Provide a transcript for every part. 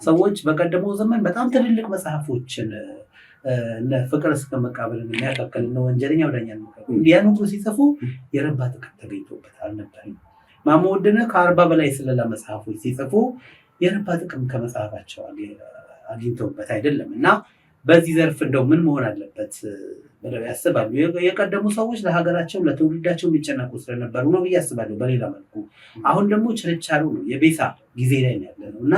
ሰዎች በቀደመው ዘመን በጣም ትልልቅ መጽሐፎችን ፍቅር እስከ መቃብር የሚያካክል ነው ወንጀለኛው ዳኛ ነው ያን ሁሉ ሲጽፉ የረባ ጥቅም ተገኝቶበት አልነበረም። ማሞ ወድነህ ከ40 በላይ ስለላ መጽሐፎች ሲጽፉ የረባ ጥቅም ከመጽሐፋቸው አግኝተውበት አይደለም። እና በዚህ ዘርፍ እንደው ምን መሆን አለበት ብለው ያስባሉ? የቀደሙ ሰዎች ለሀገራቸው ለትውልዳቸው የሚጨነቁ ስለነበሩ ነው ብዬ አስባለሁ። በሌላ መልኩ አሁን ደግሞ ችርቻሩ ነው የቤሳ ጊዜ ላይ ነው ያለነው እና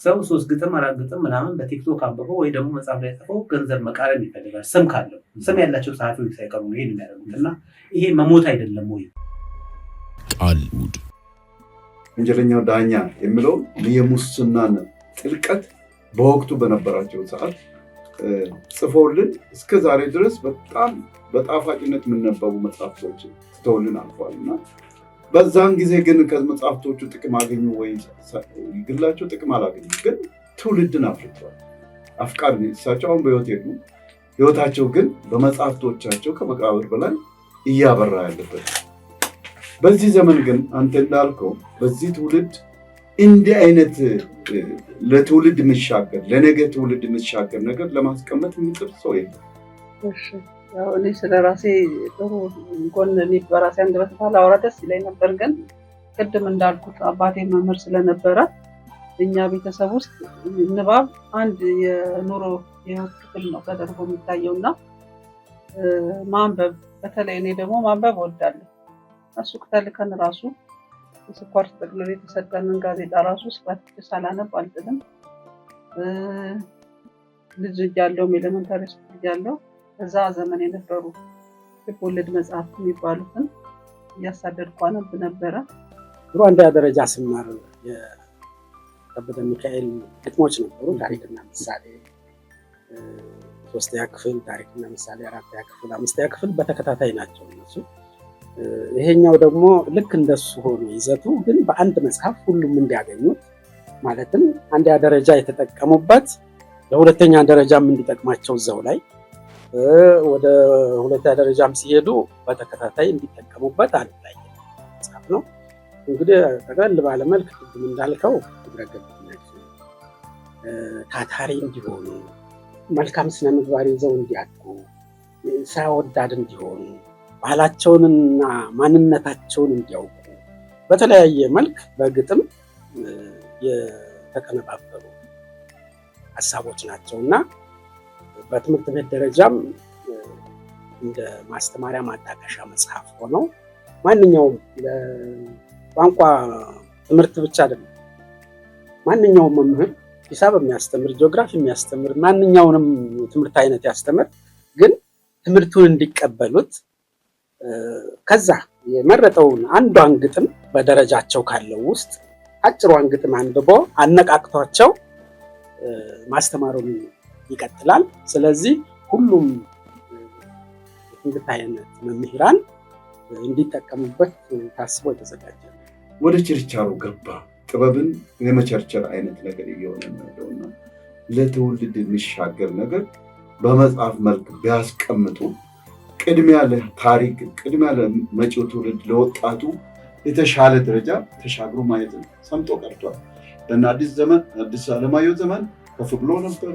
ሰው 3 ግጥም 4 ግጥም ምናምን በቲክቶክ አንብቦ ወይ ደግሞ መጽሐፍ ላይ ጽፎ ገንዘብ መቃረም ይፈልጋል። ስም ካለው ስም ያላቸው ጸሐፊዎች ሳይቀሩ ነው ይሄን የሚያደርጉት እና ይሄ መሞት አይደለም ወይ? ቃልውድ ወንጀለኛው ዳኛ የሚለው የሙስናን ጥልቀት በወቅቱ በነበራቸው ሰዓት ጽፎልን እስከ ዛሬ ድረስ በጣም በጣፋጭነት የምንነበቡ መጽሐፍቶች ትተውልን አልፈዋልና በዛን ጊዜ ግን ከመጽሐፍቶቹ ጥቅም አገኙ ወይ ግላቸው ጥቅም አላገኙ፣ ግን ትውልድን አፍርተዋል። አፍቃሪ እሳቸው አሁን በህይወት የሉ፣ ህይወታቸው ግን በመጽሐፍቶቻቸው ከመቃብር በላይ እያበራ ያለበት። በዚህ ዘመን ግን አንተ እንዳልከው በዚህ ትውልድ እንዲህ አይነት ለትውልድ የሚሻገር ለነገ ትውልድ የሚሻገር ነገር ለማስቀመጥ የሚጥር ሰው የለም። ያው እኔ ስለራሴ ጥሩ ጎን በራሴ አንደበት ባላወራ ደስ ይለኝ ነበር፣ ግን ቅድም እንዳልኩት አባቴ መምህር ስለነበረ እኛ ቤተሰብ ውስጥ ንባብ አንድ የኑሮ የህይወት ክፍል ነው ተደርጎ የሚታየውና ማንበብ፣ በተለይ እኔ ደግሞ ማንበብ እወዳለሁ። እሱ ከተልከን ራሱ ስኳር ተጠቅልሎ የተሰጠንን ጋዜጣ ራሱ ስፋት ሳላነብ አልጥልም። ልጅ እያለሁም ኤሌመንታሪ ስኩል እያለሁ በዛ ዘመን የነበሩ ልቦለድ መጽሐፍት የሚባሉትን እያሳደድኩ አነብ ነበረ። ድሮ አንደኛ ደረጃ ስማር የከበደ ሚካኤል ግጥሞች ነበሩ። ታሪክና ምሳሌ 3ኛ ክፍል፣ ታሪክና ምሳሌ 4ኛ ክፍል፣ 5ኛ ክፍል በተከታታይ ናቸው እነሱ። ይሄኛው ደግሞ ልክ እንደሱ ሆኖ ይዘቱ ግን በአንድ መጽሐፍ ሁሉም እንዲያገኙት ማለትም አንደኛ ደረጃ የተጠቀሙበት ለሁለተኛ ደረጃም እንዲጠቅማቸው እዛው ላይ ወደ ሁለተኛ ደረጃም ሲሄዱ በተከታታይ እንዲጠቀሙበት አንድ ላይ መጽሐፍ ነው። እንግዲህ ጠቅለል ባለ መልክ ቅድም እንዳልከው ግብረገብነት፣ ታታሪ እንዲሆኑ፣ መልካም ስነ ምግባር ይዘው እንዲያድጉ፣ ስራ ወዳድ እንዲሆኑ፣ ባህላቸውንና ማንነታቸውን እንዲያውቁ በተለያየ መልክ በግጥም የተቀነባበሩ ሀሳቦች ናቸውና በትምህርት ቤት ደረጃም እንደ ማስተማሪያ ማጣቀሻ መጽሐፍ ሆነው ማንኛውም ለቋንቋ ትምህርት ብቻ አይደለም፣ ማንኛውም መምህር ሂሳብ የሚያስተምር፣ ጂኦግራፊ የሚያስተምር፣ ማንኛውንም ትምህርት አይነት ያስተምር፣ ግን ትምህርቱን እንዲቀበሉት ከዛ የመረጠውን አንዷን ግጥም በደረጃቸው ካለው ውስጥ አጭሯን ግጥም አንብቦ አነቃቅቷቸው ማስተማሩን ይቀጥላል። ስለዚህ ሁሉም የትምህርት አይነት መምህራን እንዲጠቀሙበት ታስቦ የተዘጋጀ ነው። ወደ ችርቻሮ ገባ። ጥበብን የመቸርቸር አይነት ነገር እየሆነ ነውና ለትውልድ የሚሻገር ነገር በመጽሐፍ መልክ ቢያስቀምጡ ቅድሚያ ለታሪክ ቅድሚያ ለመጪው ትውልድ ለወጣቱ የተሻለ ደረጃ ተሻግሮ ማየት ነው። ሰምጦ ቀርቷል። እና አዲስ አለማየሁ ዘመን ከፍ ብሎ ነበር።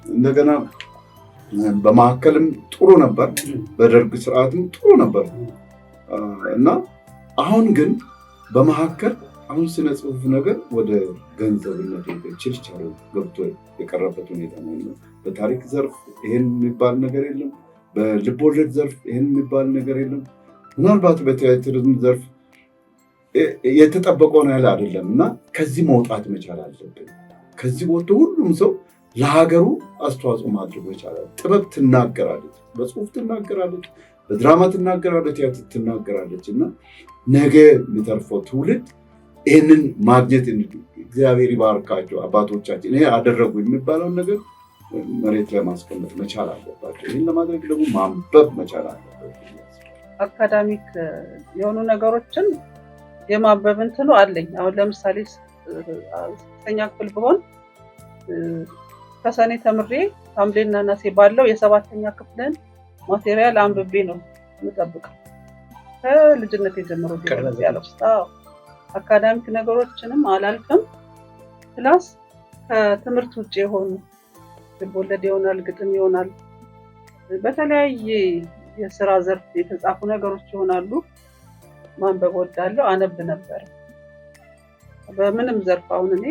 እንደገና በማዕከልም ጥሩ ነበር፣ በደርግ ስርዓትም ጥሩ ነበር እና አሁን ግን በማዕከል አሁን ስነ ጽሁፍ ነገር ወደ ገንዘብነት ችርቻሮ ገብቶ የቀረበት ሁኔታ ነው። በታሪክ ዘርፍ ይሄን የሚባል ነገር የለም። በልቦለድ ዘርፍ ይሄን የሚባል ነገር የለም። ምናልባት በቲያትርም ዘርፍ የተጠበቀውን ያህል አይደለም እና ከዚህ መውጣት መቻል አለብን። ከዚህ ወጥቶ ሁሉም ሰው ለሀገሩ አስተዋጽኦ ማድረግ ይቻላል። ጥበብ ትናገራለች፣ በጽሁፍ ትናገራለች፣ በድራማ ትናገራለች፣ ቲያትር ትናገራለች እና ነገ የሚተርፈው ትውልድ ይህንን ማግኘት እግዚአብሔር ይባርካቸው አባቶቻችን ይሄ አደረጉ የሚባለውን ነገር መሬት ላይ ማስቀመጥ መቻል አለባቸው። ይህን ለማድረግ ደግሞ ማንበብ መቻል አለባቸው። አካዳሚክ የሆኑ ነገሮችን የማንበብ እንትኑ አለኝ። አሁን ለምሳሌ 6ኛ ክፍል ብሆን ከሰኔ ተምሬ ሐምሌና ነሐሴ ባለው የ7ኛ ክፍልን ማቴሪያል አንብቤ ነው የምጠብቀው። ከልጅነት ጀምሮ ያለው አካዳሚክ ነገሮችንም አላልፍም። ፕላስ ከትምህርት ውጭ የሆኑ ልቦለድ ይሆናል፣ ግጥም ይሆናል፣ በተለያየ የስራ ዘርፍ የተጻፉ ነገሮች ይሆናሉ። ማንበብ ወዳለሁ፣ አነብ ነበር። በምንም ዘርፍ አሁን እኔ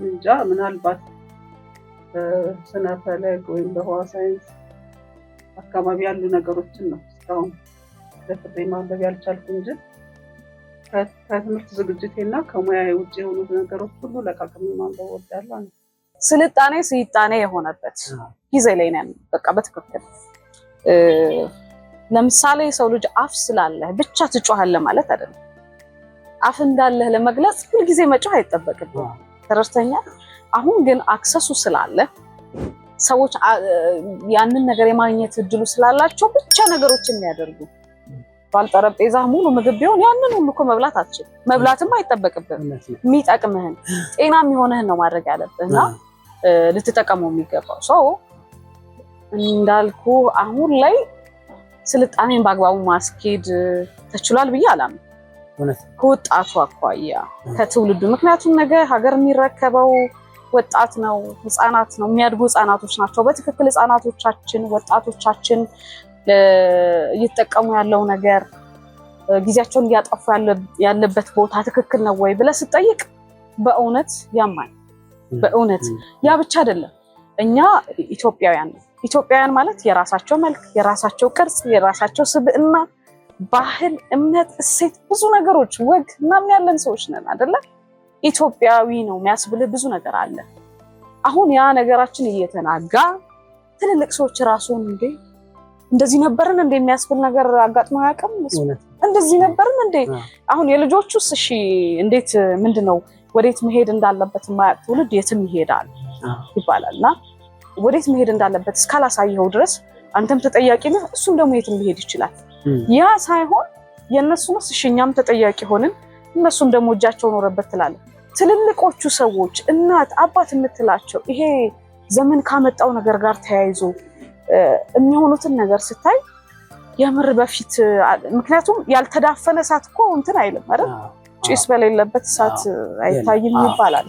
እንጃ ምናልባት በስነ ፈለግ ወይም በህዋ ሳይንስ አካባቢ ያሉ ነገሮችን ነው እስካሁን ለፍሬ ማንበብ ያልቻልኩ እንጂ ከትምህርት ዝግጅቴና ከሙያዬ ውጭ የሆኑት ነገሮች ሁሉ ለቃቅሜ ማንበብ ወዳለሁ። ስልጣኔ የሆነበት ጊዜ ላይ ነን። በቃ በትክክል ለምሳሌ ሰው ልጅ አፍ ስላለህ ብቻ ትጮሃለህ ማለት አይደለም። አፍ እንዳለህ ለመግለጽ ሁልጊዜ መጮህ አይጠበቅብህም። ተረድተኛል? አሁን ግን አክሰሱ ስላለ ሰዎች ያንን ነገር የማግኘት እድሉ ስላላቸው ብቻ ነገሮችን የሚያደርጉ ባልጠረጴዛ ሙሉ ምግብ ቢሆን ያንን ሁሉ እኮ መብላት አትችልም። መብላትም አይጠበቅብህም። የሚጠቅምህን ጤና የሚሆንህን ነው ማድረግ ያለብህና ልትጠቀመው የሚገባው ሰው እንዳልኩ አሁን ላይ ስልጣኔን በአግባቡ ማስኬድ ተችሏል ብዬ አላምንም። ከወጣቱ አኳያ ከትውልዱ፣ ምክንያቱም ነገ ሀገር የሚረከበው ወጣት ነው፣ ህፃናት ነው፣ የሚያድጉ ህፃናቶች ናቸው። በትክክል ህፃናቶቻችን፣ ወጣቶቻችን እየተጠቀሙ ያለው ነገር ጊዜያቸውን እያጠፉ ያለበት ቦታ ትክክል ነው ወይ ብለህ ስትጠይቅ በእውነት ያማኝ። በእውነት ያ ብቻ አይደለም። እኛ ኢትዮጵያውያን ማለት የራሳቸው መልክ፣ የራሳቸው ቅርጽ፣ የራሳቸው ስብዕና፣ ባህል፣ እምነት፣ እሴት፣ ብዙ ነገሮች ወግ ምናምን ያለን ሰዎች ነን አይደለ? ኢትዮጵያዊ ነው የሚያስብልህ ብዙ ነገር አለ። አሁን ያ ነገራችን እየተናጋ ትልልቅ ሰዎች ራሱን እንደዚህ ነበርን እንደ የሚያስብል ነገር አጋጥሞ አያውቅም። እንደዚህ ነበርን እንደ አሁን የልጆቹስ እሺ እንዴት ምንድነው ወዴት መሄድ እንዳለበት የማያውቅ ትውልድ የትም ይሄዳል ይባላልና ወዴት መሄድ እንዳለበት እስካላሳየው ድረስ አንተም ተጠያቂ ነህ፣ እሱም ደግሞ የትም ሊሄድ ይችላል። ያ ሳይሆን የነሱስ እሺ እኛም ተጠያቂ ሆንን፣ እነሱም ደግሞ እጃቸውን ወረበት ትላለህ። ትልልቆቹ ሰዎች እናት አባት የምትላቸው ይሄ ዘመን ካመጣው ነገር ጋር ተያይዞ የሚሆኑትን ነገር ስታይ የምር በፊት ምክንያቱም ያልተዳፈነ እሳት እኮ እንትን አይልም አይደል? ጭስ በሌለበት እሳት አይታይም ይባላል።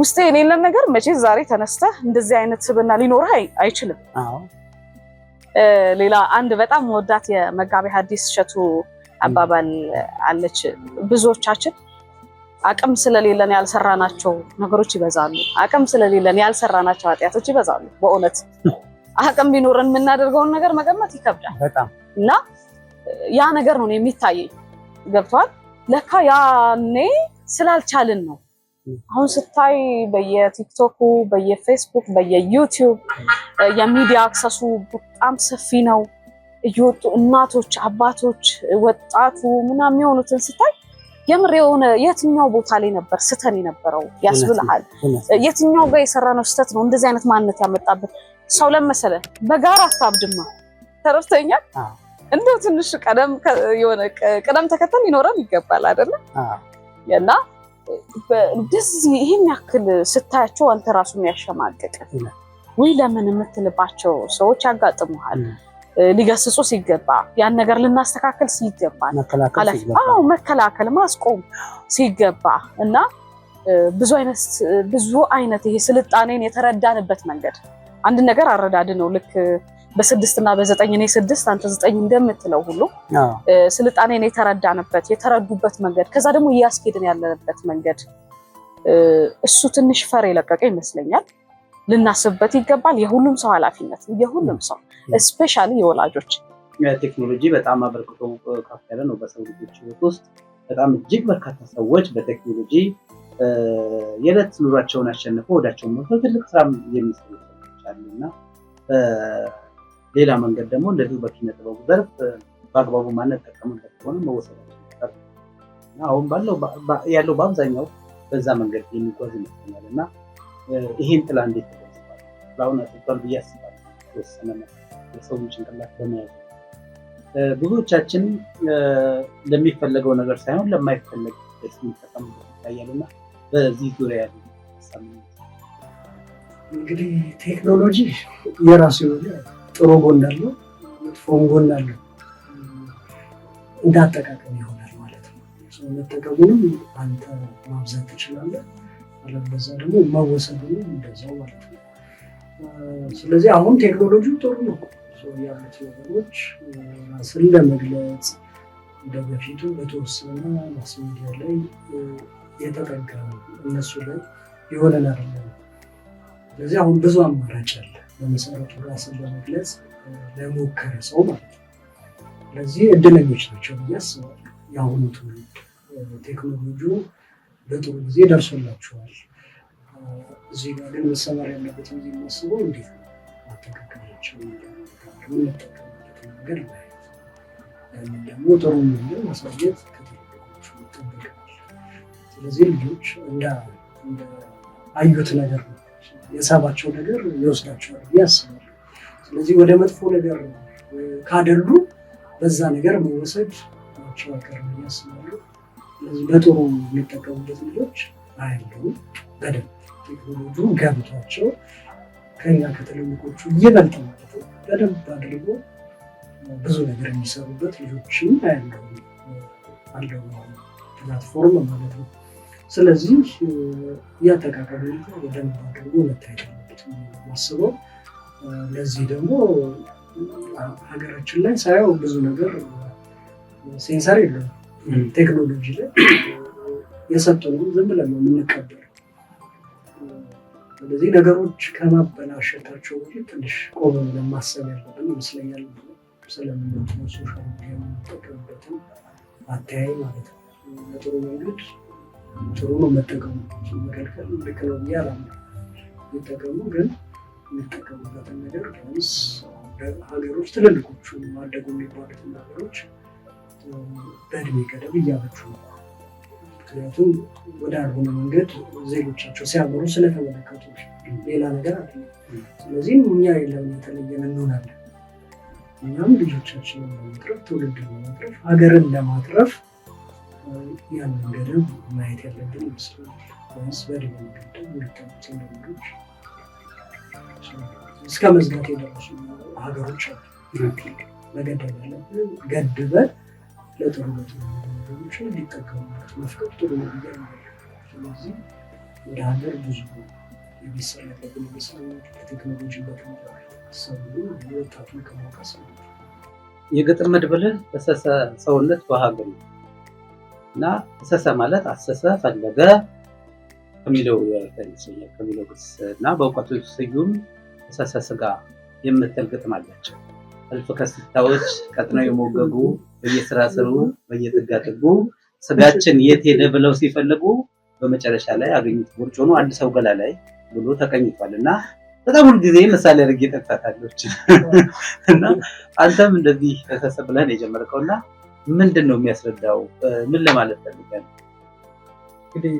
ውስጥ የሌለን ነገር መቼ ዛሬ ተነስተህ እንደዚህ አይነት ስብና ሊኖርህ አይችልም። ሌላ አንድ በጣም ወዳት የመጋቤ ሐዲስ እሸቱ አባባል አለች። ብዙዎቻችን አቅም ስለሌለን ያልሰራናቸው ነገሮች ይበዛሉ፣ አቅም ስለሌለን ያልሰራናቸው ኃጢአቶች ይበዛሉ። በእውነት አቅም ቢኖርን የምናደርገውን ነገር መገመት ይከብዳል በጣም እና ያ ነገር ነው የሚታየኝ። ገብቷል? ለካ ያኔ ስላልቻልን ነው። አሁን ስታይ በየቲክቶኩ፣ በየፌስቡክ፣ በየዩቲዩብ የሚዲያ አክሰሱ በጣም ሰፊ ነው። እየወጡ እናቶች፣ አባቶች፣ ወጣቱ ምናምን የሚሆኑትን ስታይ የምር የሆነ የትኛው ቦታ ላይ ነበር ስተን የነበረው ያስብልሃል። የትኛው ጋር የሰራነው ስተት ነው እንደዚህ አይነት ማንነት ያመጣበት? ሰው ለመሰለ በጋራ አታብድማ። ተረድተኛል? እንደው ትንሽ ቀደም ተከተል ሊኖረን ይገባል አይደለ? እና እንደዚህ ይሄን ያክል ስታያቸው አንተ ራሱ የሚያሸማቅቅ ወይ ለምን የምትልባቸው ሰዎች ያጋጥሙሃል። ሊገስጹ ሲገባ ያን ነገር ልናስተካከል ሲገባ መከላከል ማስቆም ሲገባ እና ብዙ አይነት ይሄ ስልጣኔን የተረዳንበት መንገድ አንድ ነገር አረዳድ ነው። ልክ በ6 እና በ9 እኔ 6 አንተ 9 እንደምትለው ሁሉ ስልጣኔን የተረዱበት መንገድ ከዛ ደግሞ እያስኬድን ያለበት መንገድ እሱ ትንሽ ፈር የለቀቀ ይመስለኛል። ልናስብበት ይገባል። የሁሉም ሰው ኃላፊነት የሁሉም ሰው ስፔሻሊ የወላጆች። ቴክኖሎጂ በጣም አበርክቶ ከፍ ያለ ነው በሰው ልጆች ህይወት ውስጥ። በጣም እጅግ በርካታ ሰዎች በቴክኖሎጂ የዕለት ኑሯቸውን አሸንፈው ወዳቸውን ሞልተው ትልቅ ስራ የሚሰሩ ሰዎች አሉና ሌላ መንገድ ደግሞ እንደዚህ በኪነ ጥበቡ ዘርፍ በአግባቡ ማንጠቀምበት ከሆነ መወሰዳቸው ይቀር እና አሁን ያለው በአብዛኛው በዛ መንገድ የሚጓዝ ይመስለኛል እና ይሄን ጥላ እንዴት ተደርሷል? ለአሁን አጥቷል ብዬ አስባለሁ። የተወሰነ የሰውን ጭንቅላት በመያዝ ብዙዎቻችን ለሚፈለገው ነገር ሳይሆን ለማይፈለግ ስንጠቀምበት ይታያልና በዚህ ዙሪያ ያሉ ሀሳብ እንግዲህ ቴክኖሎጂ የራሱ የሆነ ጥሩ ጎን አለው፣ መጥፎም ጎን አለው። እንዳጠቃቀም ይሆናል ማለት ነው። መጠቀሙንም አንተ ማብዛት ትችላለህ፣ አለበዛ ደግሞ መወሰዱንም እንደዛው ማለት ነው። ስለዚህ አሁን ቴክኖሎጂው ጥሩ ነው ያሉት ነገሮች ራስን ለመግለጽ እንደ በፊቱ በተወሰነ ማስ ሚዲያ ላይ የተጠጋ እነሱ ላይ የሆነን አይደለም። ስለዚህ አሁን ብዙ አማራጭ አለ በመሰረቱ ራስን ለመግለጽ ለሞከረ ሰው ማለት ነው። ስለዚህ እድለኞች ናቸው ብዬ አስባለሁ። የአሁኑ ትውልድ ቴክኖሎጂው በጥሩ ጊዜ ደርሶላቸዋል። እዚህ ጋር ግን መሰመር ያለበት ጊዜ የሚያስበው እንዴት ነው አጠቃቀማቸው የምንጠቀምበት ነገር ላይ ያንን ደግሞ ጥሩ የሚሆን ማሳየት ከትልቆቹ ይጠበቃል። ስለዚህ ልጆች እንደ አዩት ነገር ነው የሳባቸው ነገር ይወስዳቸዋል ብዬ አስባለሁ። ስለዚህ ወደ መጥፎ ነገር ካደሉ በዛ ነገር መወሰድ ናቸው አይቀርም ብዬ አስባለሁ። ስለዚህ በጥሩ የሚጠቀሙበት ልጆች አያለው በደንብ ቴክኖሎጂው ገብቷቸው ከኛ ከትልልቆቹ ይበልጥ ማለት ነው በደንብ አድርጎ ብዙ ነገር የሚሰሩበት ልጆችን አያለው አለው ፕላትፎርም ማለት ነው። ስለዚህ እያጠቃቀሙ በደንብ አድርጎ መታየት አለበት ማስበው። ለዚህ ደግሞ ሀገራችን ላይ ሳየው ብዙ ነገር ሴንሰር የለም ቴክኖሎጂ ላይ የሰጡንም ዝም ብለን ነው የምንቀበለው። ስለዚህ ነገሮች ከማበላሸታቸው በፊት ትንሽ ቆም ብለን ማሰብ ያለብን ይመስለኛል። ስለምንድነው ሶሻል ሚዲያ የምንጠቀምበትን አተያይ ማለት ነው። በጥሩ መንገድ ጥሩ ነው መጠቀሙ፣ መከልከል ልክ ነው ብዬ አላምንም። የሚጠቀሙ ግን የሚጠቀሙበትን ነገር ቢያንስ ሀገሮች ትልልቆቹ አደጉ የሚባሉትን ሀገሮች በእድሜ ገደብ እያበቹ ነው። ምክንያቱም ወደ አልሆነ መንገድ ዜጎቻቸው ሲያበሩ ስለተመለከቱ ሌላ ነገር አለ። ስለዚህ እኛ የለም የተለየን እንሆናለን። እኛም ልጆቻችንን ለማትረፍ ትውልድን ለማትረፍ ሀገርን ለማትረፍ ያንን ገደብ ማየት ያለብን ይመስላል። ቢያንስ በእድሜ ገደብ የሚቀሙትን ነገሮች እስከ መዝጋት የደረሱ ሀገሮች አሉ። መገደብ ያለብን ገድበን ለጥሩ ነገሮች እንዲጠቀሙበት መፍቀድ ጥሩ ነው ብዬ አምናለሁ። ስለዚህ ወደ ሀገር ብዙ የሚሰራ ያለብን ይመስለኛል። ከቴክኖሎጂ በተሰሩ ወጣቱን ከማውቀስ ነው። የገጠር መድበልን ተሰሰ ሰውነት በሀገር ነው እና ተሰሰ ማለት አሰሰ ፈለገ ከሚለው ከሚለው ግስ እና በእውቀቱ ስዩም ተሰሰ ስጋ የምትል ግጥም አላቸው። እልፍ ከስታዎች ቀጥነው የሞገጉ በየስራ ስሩ በየጥጋጥጉ ስጋችን የት ሄደ ብለው ሲፈልጉ በመጨረሻ ላይ አገኙት ቦርጮ ነው አንድ ሰው ገላ ላይ ብሎ ተቀኝቷል። እና በጣም ሁል ጊዜ ምሳሌ አድርጌ ጠቅሳታለች። እና አንተም እንደዚህ ተሰሰ ብለን የጀመርከውና ምንድን ነው የሚያስረዳው? ምን ለማለት ፈልጋለሁ? እንግዲህ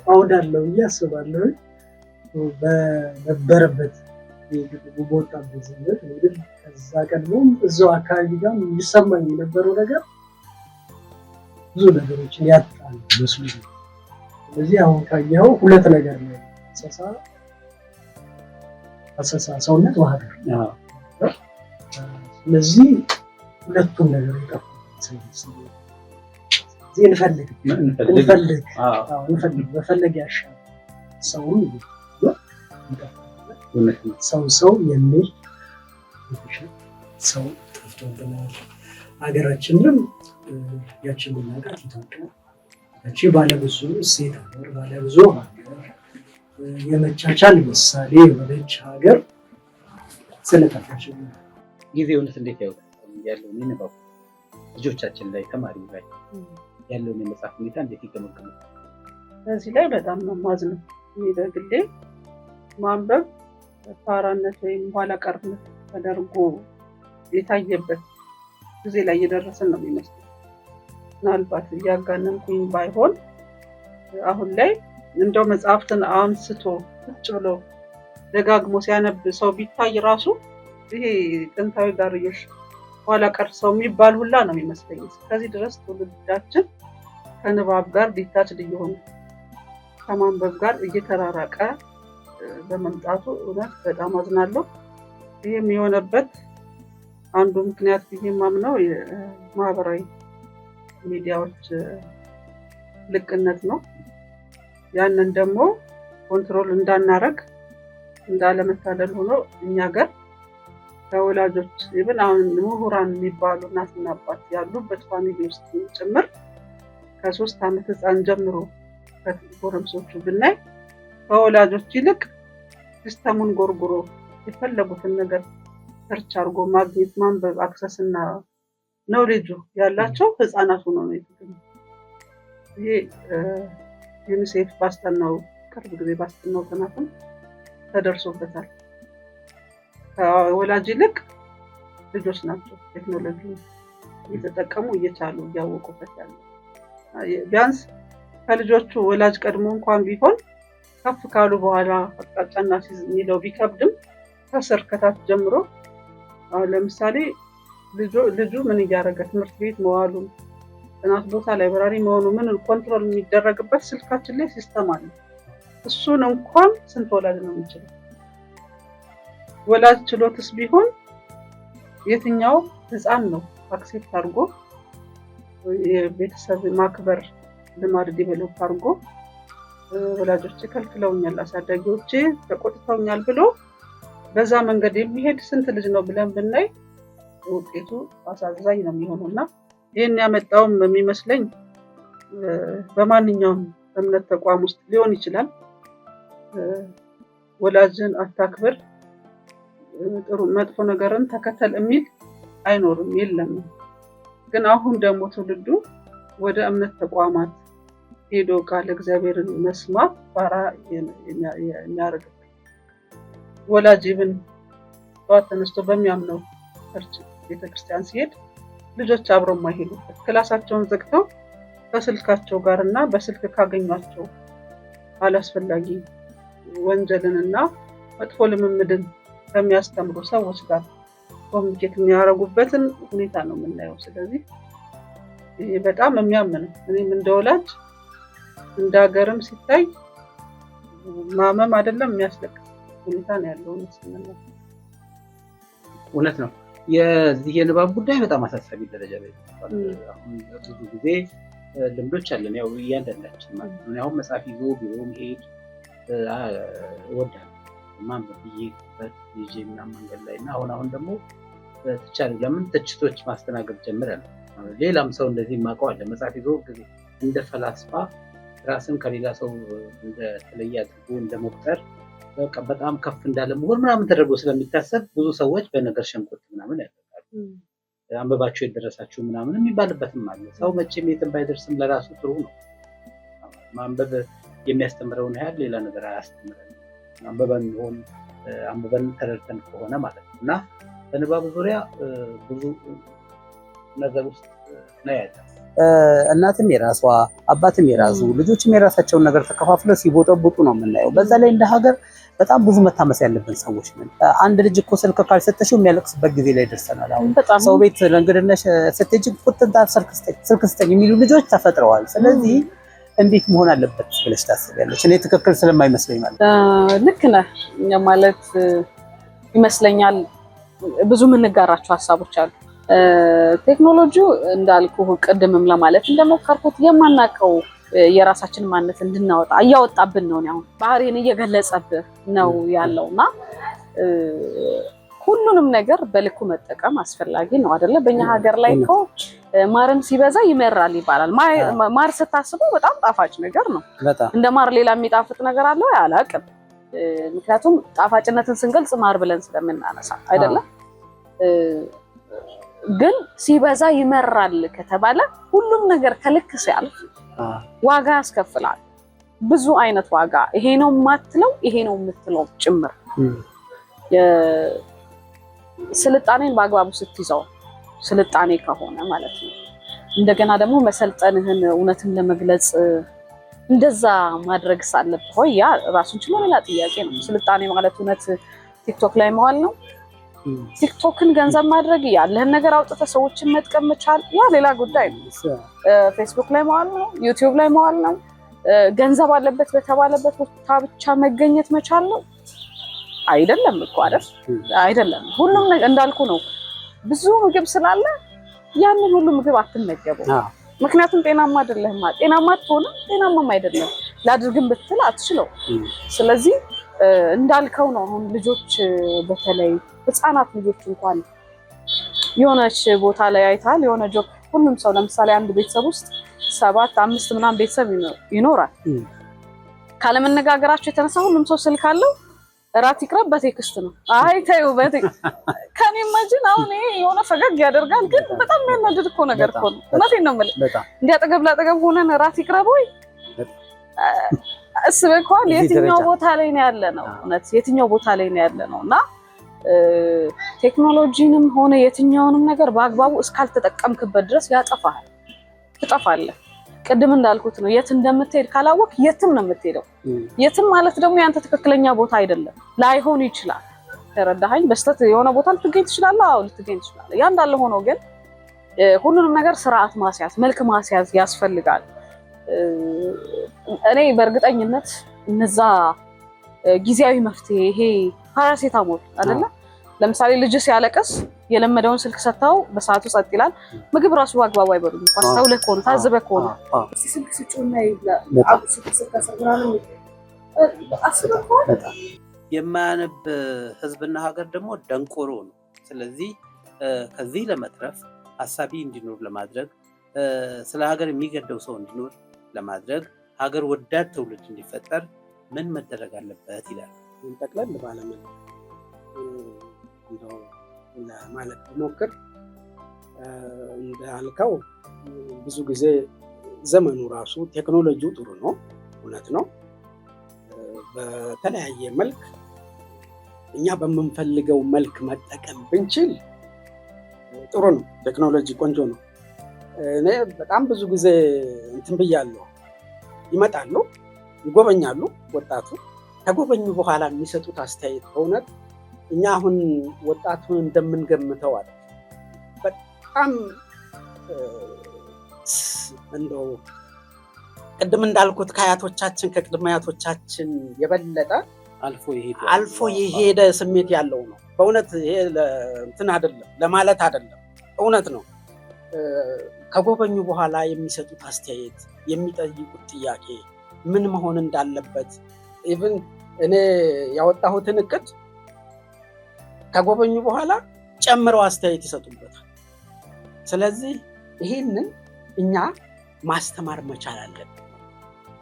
አውዳለው እያስባለሁ በነበረበት በወጣበት ዘመን እንግዲህ ከዛ ቀድሞም እዛው አካባቢ ጋር የሚሰማኝ የነበረው ነገር ብዙ ነገሮችን ያጣል መስሉ። ስለዚህ አሁን ካየኸው ሁለት ነገር ነው አሰሳ ሰውነት በሀገር። ስለዚህ ሁለቱም ነገር ይጠፋል። ስለዚህ እንፈልግ መፈለግ ያሻል። ሰውን ሰው የሚል ሰው ጠፍቶብናል። ሀገራችንም ያችን ብናውቃት ኢትዮጵያ ያቺ ባለብዙ እሴት ሀገር፣ ባለብዙ ሀገር፣ የመቻቻል ምሳሌ የሆነች ሀገር ስለጠፋች ጊዜ እውነት እንዴት ያውቃል ያለውን የንባብ ልጆቻችን ላይ ተማሪ ላይ ያለውን የመጽሐፍ ሁኔታ እንዴት ይገመገማል? በዚህ ላይ በጣም ነው የማዝነው። እኔ በግሌ ማንበብ ፋራነት ወይም ኋላ ቀርነት ተደርጎ የታየበት ጊዜ ላይ እየደረስን ነው የሚመስለው። ምናልባት እያጋነንኩኝ ባይሆን አሁን ላይ እንደው መጽሐፍትን አንስቶ ቁጭ ብሎ ደጋግሞ ሲያነብ ሰው ቢታይ ራሱ ይሄ ጥንታዊ ጋርዮሽ ኋላ ቀር ሰው የሚባል ሁላ ነው የሚመስለኝ። ከዚህ ድረስ ትውልዳችን ከንባብ ጋር ዲታችድ እየሆነ ከማንበብ ጋር እየተራራቀ በመምጣቱ እውነት በጣም አዝናለሁ። ይህም የሆነበት አንዱ ምክንያት ብዬ የማምነው የማህበራዊ ሚዲያዎች ልቅነት ነው። ያንን ደግሞ ኮንትሮል እንዳናረግ እንዳለመታደል ሆኖ እኛ ጋር ከወላጆች ይብን አሁን ምሁራን የሚባሉ እናትና አባት ያሉበት ፋሚሊ ውስጥ ጭምር ከ3 ዓመት ህፃን ጀምሮ ከጎረምሶቹ ብናይ ከወላጆች ይልቅ ሲስተሙን ጎርጉሮ የፈለጉትን ነገር ሰርች አድርጎ ማግኘት ማንበብ አክሰስ እና ኖሌጁ ያላቸው ህፃናቱ ነው የተገኙ። ይሄ ዩኒሴፍ ባስጠናው ቅርብ ጊዜ ባስጠናው ጥናትም ተደርሶበታል። ከወላጅ ይልቅ ልጆች ናቸው ቴክኖሎጂ እየተጠቀሙ እየቻሉ እያወቁበት ያለ። ቢያንስ ከልጆቹ ወላጅ ቀድሞ እንኳን ቢሆን ከፍ ካሉ በኋላ አቅጣጫና ሲዝ የሚለው ቢከብድም ከስር ከታች ጀምሮ አሁን ለምሳሌ ልጁ ምን እያደረገ ትምህርት ቤት መዋሉ ጥናት ቦታ ላይብራሪ መሆኑ ምን ኮንትሮል የሚደረግበት ስልካችን ላይ ሲስተም አለ። እሱን እንኳን ስንት ወላጅ ነው የሚችለው? ወላጅ ችሎትስ ቢሆን የትኛው ህፃን ነው አክሴፕት አድርጎ የቤተሰብ ማክበር ልማድ ዲቨሎፕ አድርጎ ወላጆቼ ከልክለውኛል፣ አሳዳጊዎቼ ተቆጥተውኛል ብሎ በዛ መንገድ የሚሄድ ስንት ልጅ ነው ብለን ብናይ ውጤቱ አሳዛኝ ነው የሚሆነውና ይህን ያመጣውም የሚመስለኝ በማንኛውም እምነት ተቋም ውስጥ ሊሆን ይችላል። ወላጅን አታክብር፣ ጥሩ መጥፎ ነገርን ተከተል የሚል አይኖርም የለም። ግን አሁን ደግሞ ትውልዱ ወደ እምነት ተቋማት ሄዶ ቃል እግዚአብሔርን መስማት ባራ የሚያደርግበት ወላጅ ብን ጠዋት ተነስቶ በሚያምነው ቸርች ቤተክርስቲያን ሲሄድ ልጆች አብረው ማይሄዱበት ክላሳቸውን ዘግተው ከስልካቸው ጋር እና በስልክ ካገኟቸው አላስፈላጊ ወንጀልንና መጥፎ ልምምድን ከሚያስተምሩ ሰዎች ጋር ኮሚኒኬት የሚያደርጉበትን ሁኔታ ነው የምናየው። ስለዚህ ይሄ በጣም የሚያምነው እኔም እንደ ወላጅ እንደ ሀገርም ሲታይ ማመም አይደለም የሚያስለቅስ ሁኔታ ነው ያለው። እውነት ነው። የዚህ የንባብ ጉዳይ በጣም አሳሳቢ ደረጃ ላይ አሁን ብዙ ጊዜ ልምዶች አለን። ያው እያንዳንዳችን ማለት ነው። አሁን መጽሐፍ ይዞ ቢሮ መሄድ እወዳለሁ ማንበብ ብዬበት ይዤ ምናምን መንገድ ላይ እና አሁን ደግሞ ትቻለሁ። ለምን ትችቶች ማስተናገድ ጀምረን ሌላም ሰው እንደዚህ የማውቀው አለ። መጽሐፍ ይዞ ጊዜ እንደ ፈላስፋ ራስን ከሌላ ሰው እንደተለየ አድርጎ እንደመቁጠር በጣም ከፍ እንዳለ መሆን ምናምን ተደርጎ ስለሚታሰብ ብዙ ሰዎች በነገር ሸንቆጥ ምናምን ያደርጋሉ። አንበባቸው የደረሳችሁ ምናምን የሚባልበትም አለ። ሰው መቼም የትም ባይደርስም ለራሱ ጥሩ ነው። ማንበብ የሚያስተምረውን ያህል ሌላ ነገር አያስተምረን። አንበበን ተረድተን ከሆነ ማለት ነው። እና በንባብ ዙሪያ ብዙ ነገር ውስጥ ነው ያለው። እናትም የራሷ አባትም የራሱ ልጆችም የራሳቸውን ነገር ተከፋፍለው ሲቦጠቡጡ ነው የምናየው። በዛ ላይ እንደ ሀገር በጣም ብዙ መታመስ ያለብን ሰዎች ነን። አንድ ልጅ እኮ ስልክ ካልሰጠሽው የሚያለቅስበት ጊዜ ላይ ደርሰናል። አሁን ሰው ቤት ለእንግድነት ስትሄጂ ቁጥጣ ስልክ ስጠኝ የሚሉ ልጆች ተፈጥረዋል። ስለዚህ እንዴት መሆን አለበት ብለሽ ታስቢያለሽ? እኔ ትክክል ስለማይመስለኝ ማለት ልክ ነህ ማለት ይመስለኛል። ብዙ የምንጋራቸው ሀሳቦች አሉ። ቴክኖሎጂው እንዳልኩ ቅድምም ለማለት እንደሞከርኩት የማናውቀው የራሳችን ማንነት እንድናወጣ እያወጣብን ነው። አሁን ባህሪን እየገለጸብህ ነው ያለውና ሁሉንም ነገር በልኩ መጠቀም አስፈላጊ ነው አይደለ? በእኛ ሀገር ላይ እኮ ማርን ሲበዛ ይመራል ይባላል። ማር ስታስበው በጣም ጣፋጭ ነገር ነው። እንደ ማር ሌላ የሚጣፍጥ ነገር አለው አላውቅም። ምክንያቱም ጣፋጭነትን ስንገልጽ ማር ብለን ስለምናነሳ አይደለም። ግን ሲበዛ ይመራል ከተባለ ሁሉም ነገር ከልክ ሲያልፍ ዋጋ ያስከፍላል። ብዙ አይነት ዋጋ፣ ይሄ ነው የማትለው ይሄ ነው የምትለው ጭምር። ስልጣኔን በአግባቡ ስትይዘው ስልጣኔ ከሆነ ማለት ነው። እንደገና ደግሞ መሰልጠንህን እውነትን ለመግለጽ እንደዛ ማድረግ ሳለብህ ሆይ ያ ራሱን ችሎ ሌላ ጥያቄ ነው። ስልጣኔ ማለት እውነት ቲክቶክ ላይ መዋል ነው? ቲክቶክን ገንዘብ ማድረግ ያለህን ነገር አውጥተህ ሰዎችን መጥቀም መቻል ያ ሌላ ጉዳይ ነው። ፌስቡክ ላይ መዋል ነው? ዩቲዩብ ላይ መዋል ነው? ገንዘብ አለበት በተባለበት ቦታ ብቻ መገኘት መቻል ነው? አይደለም እኮ አይደል? አይደለም። ሁሉም እንዳልኩ ነው። ብዙ ምግብ ስላለ ያንን ሁሉ ምግብ አትመገበው። ምክንያቱም ጤናማ አይደለህማ። ጤናማ አትሆንም፣ ጤናማም አይደለም። ላድርግም ብትል አትችለው። ስለዚህ እንዳልከው ነው። አሁን ልጆች በተለይ ህፃናት ልጆች እንኳን የሆነች ቦታ ላይ አይታል የሆነ ጆክ ሁሉም ሰው ለምሳሌ አንድ ቤተሰብ ውስጥ 7 5 ምናምን ቤተሰብ ይኖራል። ካለመነጋገራቸው የተነሳ ሁሉም ሰው ስልክ አለው። እራት ይቅረብ በቴክስት ነው። አይ ተይው ከኔ ማጅን አሁን ይሄ የሆነ ፈገግ ያደርጋል፣ ግን በጣም የሚያናድድ እኮ ነገር እኮ ነው። እውነቴን ነው የምልህ። እንዲያጠገብ ላጠገብ ሆነን እራት ይቅረብ ወይ እስበኳል። የትኛው ቦታ ላይ ነው ያለ ነው? እውነት የትኛው ቦታ ላይ ነው ያለ ነው? እና ቴክኖሎጂንም ሆነ የትኛውንም ነገር በአግባቡ እስካልተጠቀምክበት ድረስ ያጠፋሃል፣ ትጠፋለህ። ቅድም እንዳልኩት ነው፣ የት እንደምትሄድ ካላወቅ የትም ነው የምትሄደው። የትም ማለት ደግሞ ያንተ ትክክለኛ ቦታ አይደለም፣ ላይሆን ይችላል። ተረዳኸኝ? በስተት የሆነ ቦታ ልትገኝ ትችላለህ። አዎ ልትገኝ ትችላለህ። ያ እንዳለ ሆኖ ግን ሁሉንም ነገር ስርዓት ማስያዝ፣ መልክ ማስያዝ ያስፈልጋል። እኔ በእርግጠኝነት እነዛ ጊዜያዊ መፍትሄ ይሄ ፓራሴታሞል አይደለ? ለምሳሌ ልጅ ሲያለቅስ የለመደውን ስልክ ሰጥተው በሰዓቱ ጸጥ ይላል። ምግብ ራሱ አግባቡ አይበሉም። አስተውለህ ከሆነ ታዝበህ ከሆነ ስልክ ስጩና የማያነብ ህዝብና ሀገር ደግሞ ደንቆሮ ነው። ስለዚህ ከዚህ ለመትረፍ ሀሳቢ እንዲኖር ለማድረግ ስለ ሀገር የሚገደው ሰው እንዲኖር ለማድረግ ሀገር ወዳድ ትውልድ እንዲፈጠር ምን መደረግ አለበት ይላል። ጠቅለል ባለመልኩ እንደው ለማለት ብሞክር እንዳልከው ብዙ ጊዜ ዘመኑ ራሱ ቴክኖሎጂው ጥሩ ነው፣ እውነት ነው። በተለያየ መልክ እኛ በምንፈልገው መልክ መጠቀም ብንችል ጥሩ ነው። ቴክኖሎጂ ቆንጆ ነው። እኔ በጣም ብዙ ጊዜ እንትን ብያለሁ። ይመጣሉ፣ ይጎበኛሉ። ወጣቱ ከጎበኙ በኋላ የሚሰጡት አስተያየት በእውነት እኛ አሁን ወጣቱን እንደምንገምተው አለ በጣም እንደው ቅድም እንዳልኩት ከአያቶቻችን ከቅድመ አያቶቻችን የበለጠ አልፎ የሄደ ስሜት ያለው ነው። በእውነት ይሄ እንትን አይደለም ለማለት አይደለም፣ እውነት ነው። ከጎበኙ በኋላ የሚሰጡት አስተያየት፣ የሚጠይቁት ጥያቄ ምን መሆን እንዳለበት ኢቭን እኔ ያወጣሁትን እቅድ ከጎበኙ በኋላ ጨምረው አስተያየት ይሰጡበታል። ስለዚህ ይሄንን እኛ ማስተማር መቻል አለብን።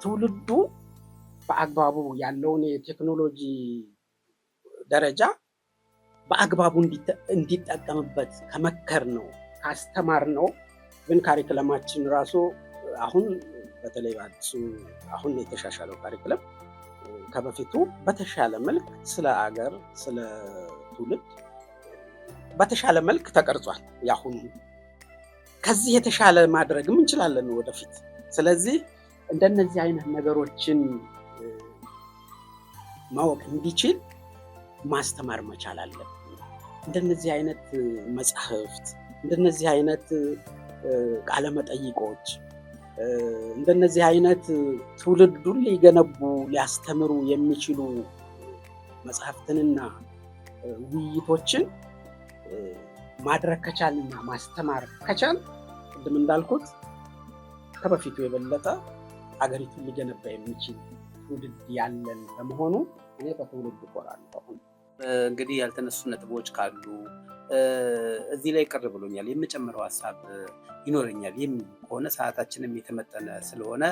ትውልዱ በአግባቡ ያለውን የቴክኖሎጂ ደረጃ በአግባቡ እንዲጠቀምበት ከመከር ነው ካስተማር ነው። ግን ካሪክለማችን ራሱ አሁን በተለይ አዲሱ አሁን የተሻሻለው ካሪክለም ከበፊቱ በተሻለ መልክ ስለ አገር ስለ ትውልድ በተሻለ መልክ ተቀርጿል። ያሁኑ ከዚህ የተሻለ ማድረግም እንችላለን ወደፊት። ስለዚህ እንደነዚህ አይነት ነገሮችን ማወቅ እንዲችል ማስተማር መቻል አለብን። እንደነዚህ አይነት መጽሐፍት፣ እንደነዚህ አይነት ቃለመጠይቆች፣ እንደነዚህ አይነት ትውልዱን ሊገነቡ ሊያስተምሩ የሚችሉ መጽሐፍትንና ውይይቶችን ማድረግ ከቻልና ማስተማር ከቻል ቅድም እንዳልኩት ከበፊቱ የበለጠ ሀገሪቱን ሊገነባ የሚችል ትውልድ ያለን በመሆኑ እኔ በትውልድ እኮራለሁ። እንግዲህ ያልተነሱ ነጥቦች ካሉ እዚህ ላይ ቅር ብሎኛል የምጨምረው ሀሳብ ይኖረኛል የሚል ከሆነ ሰዓታችንም የተመጠነ ስለሆነ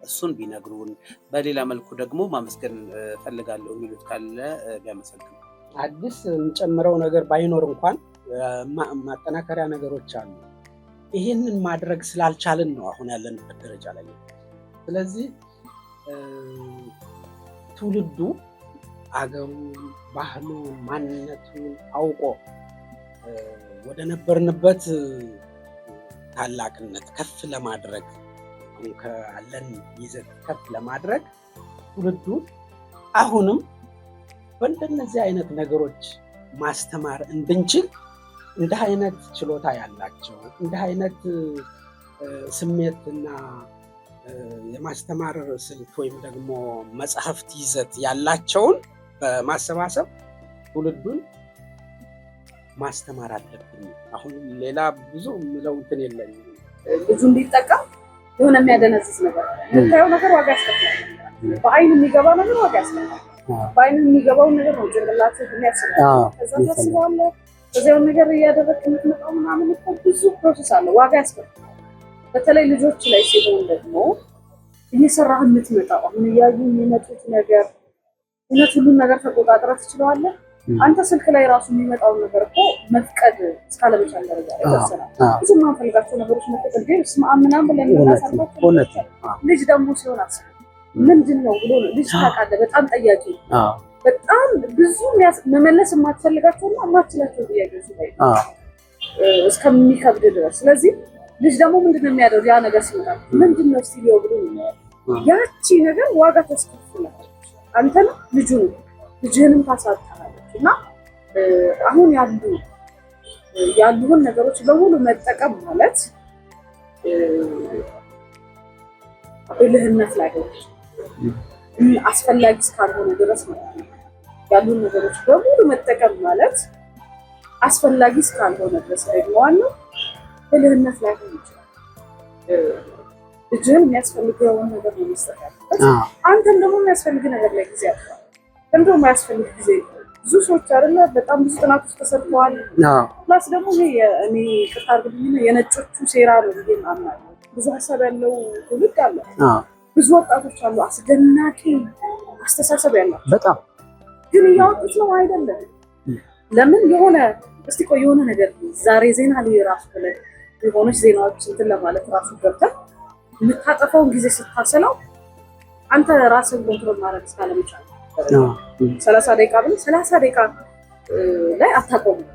እሱን ቢነግሩን፣ በሌላ መልኩ ደግሞ ማመስገን ፈልጋለሁ የሚሉት ካለ ቢያመሰግኑ። አዲስ የምጨምረው ነገር ባይኖር እንኳን ማጠናከሪያ ነገሮች አሉ። ይህንን ማድረግ ስላልቻልን ነው አሁን ያለንበት ደረጃ ላይ። ስለዚህ ትውልዱ አገሩን፣ ባህሉን፣ ማንነቱን አውቆ ወደ ነበርንበት ታላቅነት ከፍ ለማድረግ አሁን ካለን ይዘት ከፍ ለማድረግ ትውልዱ አሁንም በእንደነዚህ አይነት ነገሮች ማስተማር እንድንችል እንደ አይነት ችሎታ ያላቸው እንደ አይነት ስሜትና የማስተማር ስልት ወይም ደግሞ መጽሐፍት ይዘት ያላቸውን በማሰባሰብ ትውልዱን ማስተማር አለብን። አሁን ሌላ ብዙ ምለው እንትን የለኝም። ልጁ እንዲጠቀም የሆነ የሚያደነዝዝ ነገር የምታየው ነገር ዋጋ ያስከፍላል። በአይን የሚገባ ነገር ዋጋ ያስከፍላል። በአይን የሚገባውን ነገር ነው ጭንቅላት የሚያስበው። ከዛ ታስበዋለህ። ከዚያውን ነገር እያደረግህ የምትመጣው ምናምን እኮ ብዙ ፕሮሰስ አለ፣ ዋጋ ያስከፍላል። በተለይ ልጆች ላይ ሲሆን ደግሞ እየሰራህ የምትመጣው አሁን እያዩ የሚመጡት ነገር እውነት ሁሉን ነገር ተቆጣጥረህ ትችለዋለህ። አንተ ስልክ ላይ ራሱ የሚመጣውን ነገር እኮ መፍቀድ እስካለመቻል ደረጃ ላይ ደርሰናል። ብዙ የማንፈልጋቸው ነገሮች መፈቀድ ግን ምናምን ብለን የምናሳልፋቸው ልጅ ደግሞ ሲሆን አስብ ምንድን ነው ብሎ ልጅ ታውቃለህ፣ በጣም ጠያቂ፣ በጣም ብዙ መመለስ የማትፈልጋቸውና የማትችላቸው ጥያቄዎች ላይ እስከሚከብድ ድረስ። ስለዚህ ልጅ ደግሞ ምንድን ነው የሚያደርግ ያ ነገር ሲመጣ ምንድን ነው ስቲሊዮ ብሎ ያቺ ነገር ዋጋ ታስከፍላለች። አንተንም ልጅህንም ታሳጣለች። እና አሁን ያሉን ነገሮች በሙሉ መጠቀም ማለት ብልህነት ላይ ሆነ አስፈላጊ እስካልሆነ ድረስ ማለት ነው። ያሉን ነገሮች በሙሉ መጠቀም ማለት አስፈላጊ እስካልሆነ ድረስ ደግሞ ዋናው ብልህነት ላይ ሆነ ይችላል። ልጅህን የሚያስፈልገውን ነገር ነው መስጠት ያለበት። አንተም ደግሞ የሚያስፈልግ ነገር ላይ ጊዜ አጥፋ። እንደው የማያስፈልግ ጊዜ ብዙ ሰዎች አይደለ በጣም ብዙ ጥናቶች ተሰርተዋል። ፕላስ ደግሞ እኔ ቅርታ አድርግልኝ የነጮቹ ሴራ ነው ብዬ አምናለሁ። ብዙ ሀሳብ ያለው ትውልድ አለ። ብዙ ወጣቶች አሉ አስደናቂ አስተሳሰብ ያለው በጣም ግን እያወጡት ነው አይደለም። ለምን የሆነ እስቲ ቆይ የሆነ ነገር ዛሬ ዜና ላይ ራሱ ብለህ የሆነች ዜናዎች እንትን ለማለት ራሱ ገብተህ የምታጠፋውን ጊዜ ስታሰላው አንተ ራስህን ኮንትሮል ማድረግ እስካለመቻል 30 ደቂቃ ብለህ 30 ደቂቃ ላይ አታቆምም።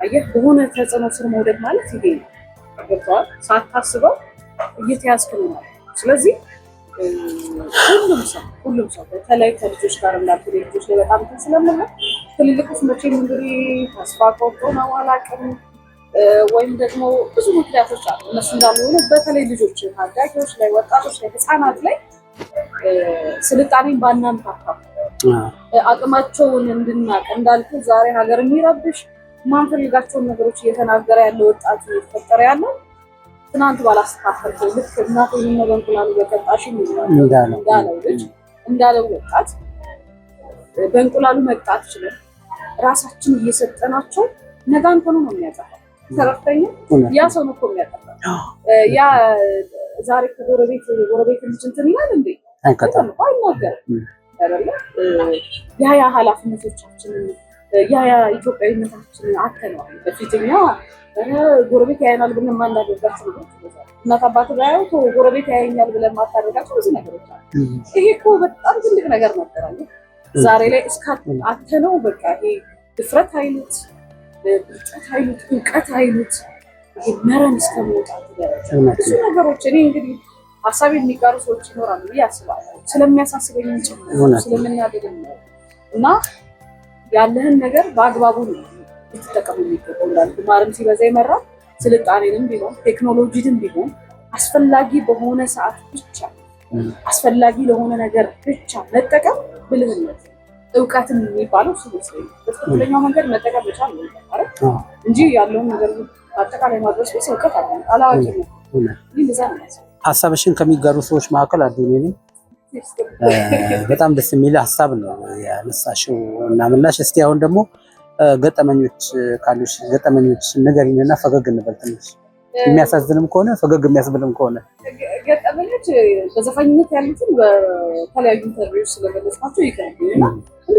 አየህ በሆነ ተጽዕኖ ስር መውደቅ ማለት ይሄ ነው። ገብቶሃል? ሳታስበው እየተያዝክ ነው ማለት ነው። ስለዚህ ሁሉም ሰው በተለይ ከልጆች ጋር እንዳልኩ ልጆች ላይ በጣም እንትን ስለምንል ትልልቆች መቼም እንግዲህ ተስፋ ቆርጦ ነው አላውቅም፣ ወይም ደግሞ ብዙ ምክንያቶች አሉ እነሱ እንዳሉ ሆኖ በተለይ ልጆች ታዳጊዎች ላይ ወጣቶች ላይ ህፃናት ላይ ስልጣኔን ባናምታታ አቅማቸውን እንድናቅ እንዳልኩ ዛሬ ሀገር የሚረብሽ ማንፈልጋቸውን ነገሮች እየተናገረ ያለ ወጣት እየተፈጠረ ያለው ትናንት ባላስተካከልከው ልክ እናቴን በእንቁላሉ በቀጣሽ እንዳለው ወጣት በእንቁላሉ መቅጣት ይችላል። ራሳችን እየሰጠናቸው ነገ አንተኑ ነው የሚያጠፋው። ተረፍተኛ ያ ሰው ነው እኮ የሚያጠፋው። ያ ዛሬ ከጎረቤት ልጅ እንትን ይላል እንዴ አይናገርም አይደለ? ያ ኃላፊነቶቻችንን ያ ኢትዮጵያዊነታችንን አተነዋል። በፊትኛ ጎረቤት ያየናል ብለን የማናደርጋቸው ነገሮች እናት አባት ባያዩ ጎረቤት ያየኛል ብለን የማታደርጋቸው ብዙ ነገሮች አሉ። ይሄ እኮ በጣም ትልቅ ነገር ነበር። ዛሬ ላይ አተነው በቃ ይሄ ድፍረት አይሉት፣ ብልጠት አይሉት፣ እውቀት አይሉት መረን እስከመውጣት ደረጃ ብዙ ነገሮች እኔ እንግዲህ ሀሳብ የሚጋሩ ሰዎች ይኖራሉ ብዬ አስባለሁ። ስለሚያሳስበኝ ጭምር ስለምናደግም ነው። እና ያለህን ነገር በአግባቡ ነው ልትጠቀሙ የሚገባው። እንዳልኩ ማርም ሲበዛ ይመራል። ስልጣኔንም ቢሆን ቴክኖሎጂንም ቢሆን አስፈላጊ በሆነ ሰዓት ብቻ አስፈላጊ ለሆነ ነገር ብቻ መጠቀም ብልህነት፣ እውቀትን የሚባለው እሱ ይመስለኛል። በትክክለኛው መንገድ መጠቀም መቻል ነው ማለት እንጂ ያለውን ነገር አጠቃላይ ማድረስ ነው እውቀት አለ አላዋቂ ነው። እንደዛ ነው። ሀሳብሽን ከሚጋሩ ሰዎች መካከል አንዱ ነኝ። በጣም ደስ የሚል ሀሳብ ነው ያነሳሽው እና ምላሽ። እስቲ አሁን ደግሞ ገጠመኞች ካሉሽ ገጠመኞች ንገሪኝና ፈገግ እንበል ትንሽ። የሚያሳዝንም ከሆነ ፈገግ የሚያስብልም ከሆነ ገጠመኞች በዘፋኝነት ያሉትን በተለያዩ ኢንተርቪዎች ስለገለጽኳቸው ይቀርብና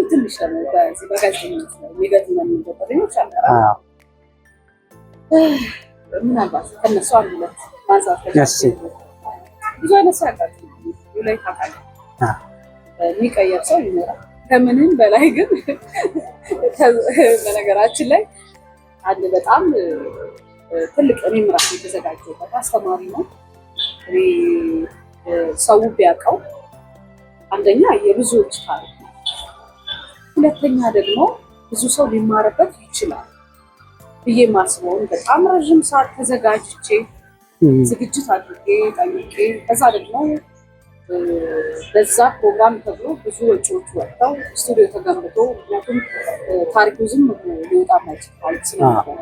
ትንሽ ደግሞ በጋዜጠኝነት የሚገጥመን ገጠመኞች አሉ። ምናልባት ከነሱ አንድ ሁለት ማንሳት ብዙ አይነት ሰው ያጋጥማል ላይ ታውቃለህ። የሚቀየር ሰው ይኖራል። ከምንም በላይ ግን በነገራችን ላይ አንድ በጣም ትልቅ እኔም ራሴ የተዘጋጀሁበት አስተማሪ ነው። እኔ ሰው ቢያውቀው አንደኛ የብዙዎች ታሪክ ነው፣ ሁለተኛ ደግሞ ብዙ ሰው ሊማርበት ይችላል ብዬ ማስበውን በጣም ረዥም ሰዓት ተዘጋጅቼ ዝግጅት አድርጌ ጠይቄ ከዛ ደግሞ በዛ ፕሮግራም ተብሎ ብዙ ወጪዎች ወጥተው ስቱዲዮ ተገንብቶ ምክንያቱም ታሪኩ ዝም ሊወጣ ማይችል ታሪክ ስለነበረ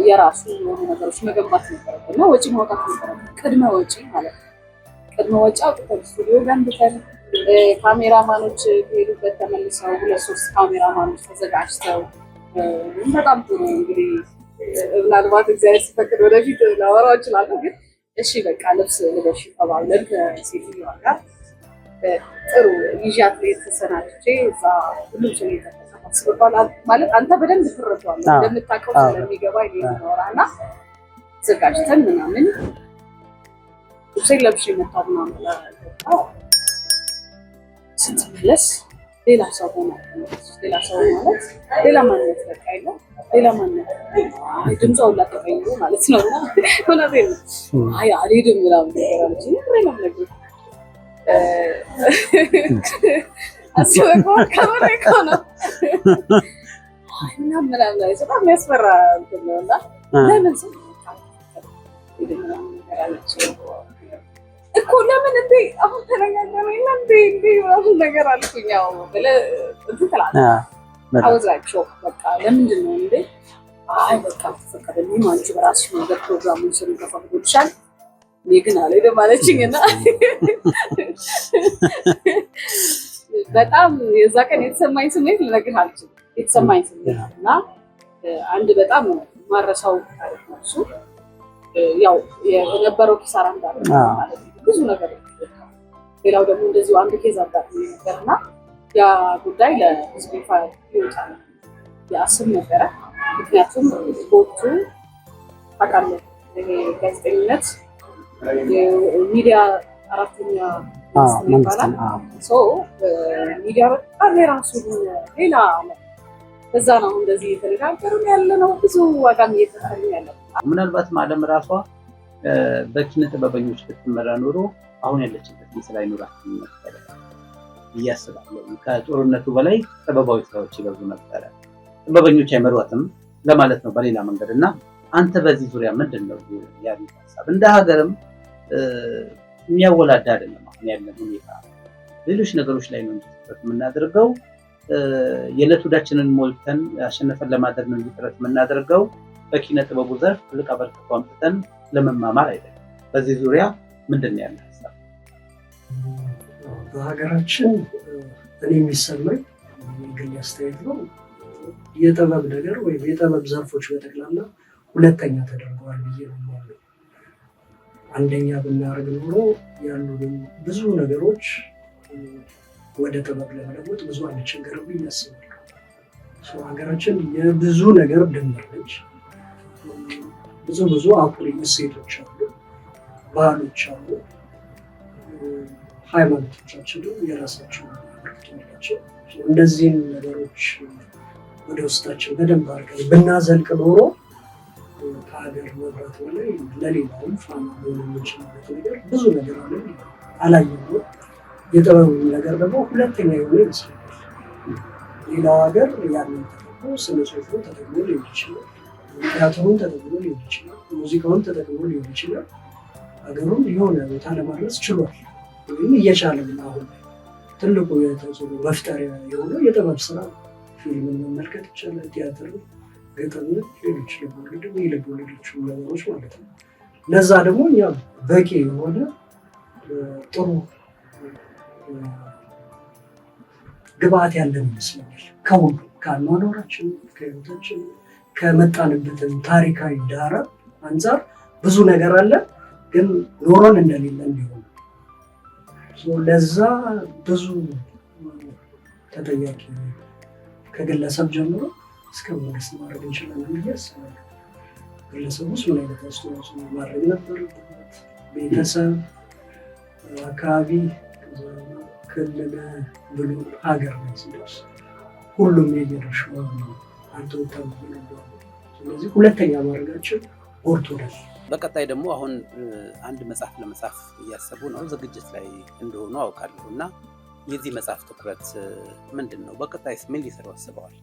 የራሱ የሆኑ ነገሮች መገንባት ነበረበት እና ወጪ ማውጣት ነበረበት። ቅድመ ወጪ ማለት ነው። ቅድመ ወጪ አውጥተን ስቱዲዮ ገንብተን ካሜራማኖች ሄዱበት ተመልሰው 2-3 ካሜራማኖች ተዘጋጅተው በጣም ጥሩ እንግዲህ ምናልባት እግዚአብሔር ሲፈቅድ ወደፊት ላወራው እችላለሁ። ግን እሺ በቃ ልብስ ልበሽ ተባብለን ከሴትዮዋ ጋር ጥሩ ይዣት ላይ ተሰናድቼ እዛ ሁሉም ሰው የተፈሰባል ማለት አንተ በደንብ ትረዳዋለህ እንደምታውቀው ስለሚገባ ይኖራና ዘጋጅተን ምናምን ልብሴን ለብሼ መጣሁ ምናምን ስትመለስ ሌላ ሰው ሆነ። ሌላ ሰው ማለት ሌላ ማንነት በቃ የለም ሌላ ማንነት ድምፃውን ላጠቀኝ ማለት ነው። እና እውነቴን ነው አልሄድም ምናምን ነገር አለች። ነው ነገር አስበው ከመሬ እኮ ነው እና ምናምን ላይ በጣም የሚያስፈራ እንትን ነው። እና ለምን ሰው እኮ ለምን እንዴ አሁን ተነጋገረ እና እንዴ ምናምን ነገር አልኩኝ። ያው ብለህ እንትን ትላለህ አወዛቸው በቃ ለምንድን ነው እንዴ አይ በቃ ተፈቀደልኝ አንቺ በራስሽ መንገድ ፕሮግራሙን ስሩ ከፈቅዶልሻል እኔ ግን አልሄድም አለችኝ። እና በጣም የዛ ቀን የተሰማኝ ስሜት ልነግርህ አልችልም። የተሰማኝ ስሜት እና አንድ በጣም ማረሳው ታሪክ ነው እሱ። ያው የነበረው ኪሳራ እንዳለ ማለት ነው ብዙ ነገር። ሌላው ደግሞ እንደዚሁ አንድ ኬዝ አጋጥሞኝ ነበርና ያ ጉዳይ ለህዝብ ይፋ ይወጣል ያስብ ነበረ። ምክንያቱም በወቅቱ ታውቃለህ ጋዜጠኝነት ሚዲያ አራተኛ ይባላል። ሚዲያ በጣም የራሱ ሌላ በዛ ነው እንደዚህ የተነጋገርን ያለ ነው። ብዙ ዋጋም እየተከፈልን ያለ ምናልባትም ዓለም ራሷ በኪነ ጥበበኞች ብትመራ ኖሮ አሁን ያለችበት ምስል አይኖራትም ነበር ብዬ አስባለሁ። ከጦርነቱ በላይ ጥበባዊ ስራዎች ይበዙ ነበረ። ጥበበኞች አይመሯትም ለማለት ነው በሌላ መንገድ። እና አንተ በዚህ ዙሪያ ምንድን ነው ያሉት ሀሳብ? እንደ ሀገርም የሚያወላዳ አይደለም አሁን ያለን ሁኔታ። ሌሎች ነገሮች ላይ ነው የምናደርገው። የዕለት ወዳችንን ሞልተን አሸነፈን ለማድረግ ነው ጥረት የምናደርገው። በኪነ ጥበቡ ዘርፍ ትልቅ አበርክቶ አምጥተን ለመማማር አይደለም። በዚህ ዙሪያ ምንድን ነው ያለ ሀሳብ? በሀገራችን እኔ የሚሰማኝ የግል አስተያየት ነው የጥበብ ነገር ወይም የጥበብ ዘርፎች በጠቅላላ ሁለተኛ ተደርገዋል ብዬ ነው የማምነው። አንደኛ ብናደርግ ኖሮ ያሉንን ብዙ ነገሮች ወደ ጥበብ ለመለወጥ ብዙ አንቸገርም ብዬ አስባለሁ። ሀገራችን የብዙ ነገር ድምር ነች። ብዙ አኩሪ እሴቶች አሉ፣ ባህሎች አሉ። ሃይማኖቶቻችንም የራሳቸው ናቸው። እነዚህን ነገሮች ወደ ውስጣችን በደንብ አድርገን ብናዘልቅ ኖሮ ከሀገር መብራት በላይ ለሌላውም ፋና ሊሆን የሚችልበት ነገር ብዙ ነገር አለ አላየነውም። የጥበቡ ነገር ደግሞ ሁለተኛ የሆነ ይመስለኛል። ሌላው ሀገር ያንን ተጠቅሞ ስነ ጽሁፉን ተጠቅሞ ሊሆን ይችላል፣ ቲያትሩን ተጠቅሞ ሊሆን ይችላል፣ ሙዚቃውን ተጠቅሞ ሊሆን ይችላል። ሀገሩን የሆነ ቦታ ለማድረስ ችሏል ወይም እየቻለ ነው። አሁን ትልቁ የተጽዕኖ መፍጠሪያ የሆነው የጥበብ ስራ ፊልምን መመልከት ይቻላል፣ ቲያትር፣ ግጥም፣ ሌሎች ልቦለዶች ነገሮች ማለት ነው። ለዛ ደግሞ እኛ በቂ የሆነ ጥሩ ግብአት ያለን ይመስለኛል። ከሁሉ ከአኗኗራችን፣ ከህይወታችን፣ ከመጣንበትን ታሪካዊ ዳራ አንጻር ብዙ ነገር አለ፣ ግን ኖሮን እንደሌለ እንዲሆን ለዛ ብዙ ተጠያቂ ከግለሰብ ጀምሮ እስከ መንግስት ማድረግ እንችላለን ብዬ አስባለሁ። ግለሰብ ውስጥ ምን አይነት አስተዋጽኦ ማድረግ ነበረበት? ቤተሰብ፣ አካባቢ፣ ክልል ብሎ ሀገር ላይ ሲደርስ ሁሉም የየድርሻውን አልተወጣም። ስለዚህ ሁለተኛ ማድረጋችን ጎድቶናል። በቀጣይ ደግሞ አሁን አንድ መጽሐፍ ለመጻፍ እያሰቡ ነው፣ ዝግጅት ላይ እንደሆኑ አውቃለሁ። እና የዚህ መጽሐፍ ትኩረት ምንድን ነው? በቀጣይስ ምን ሊሰሩ አስበዋል?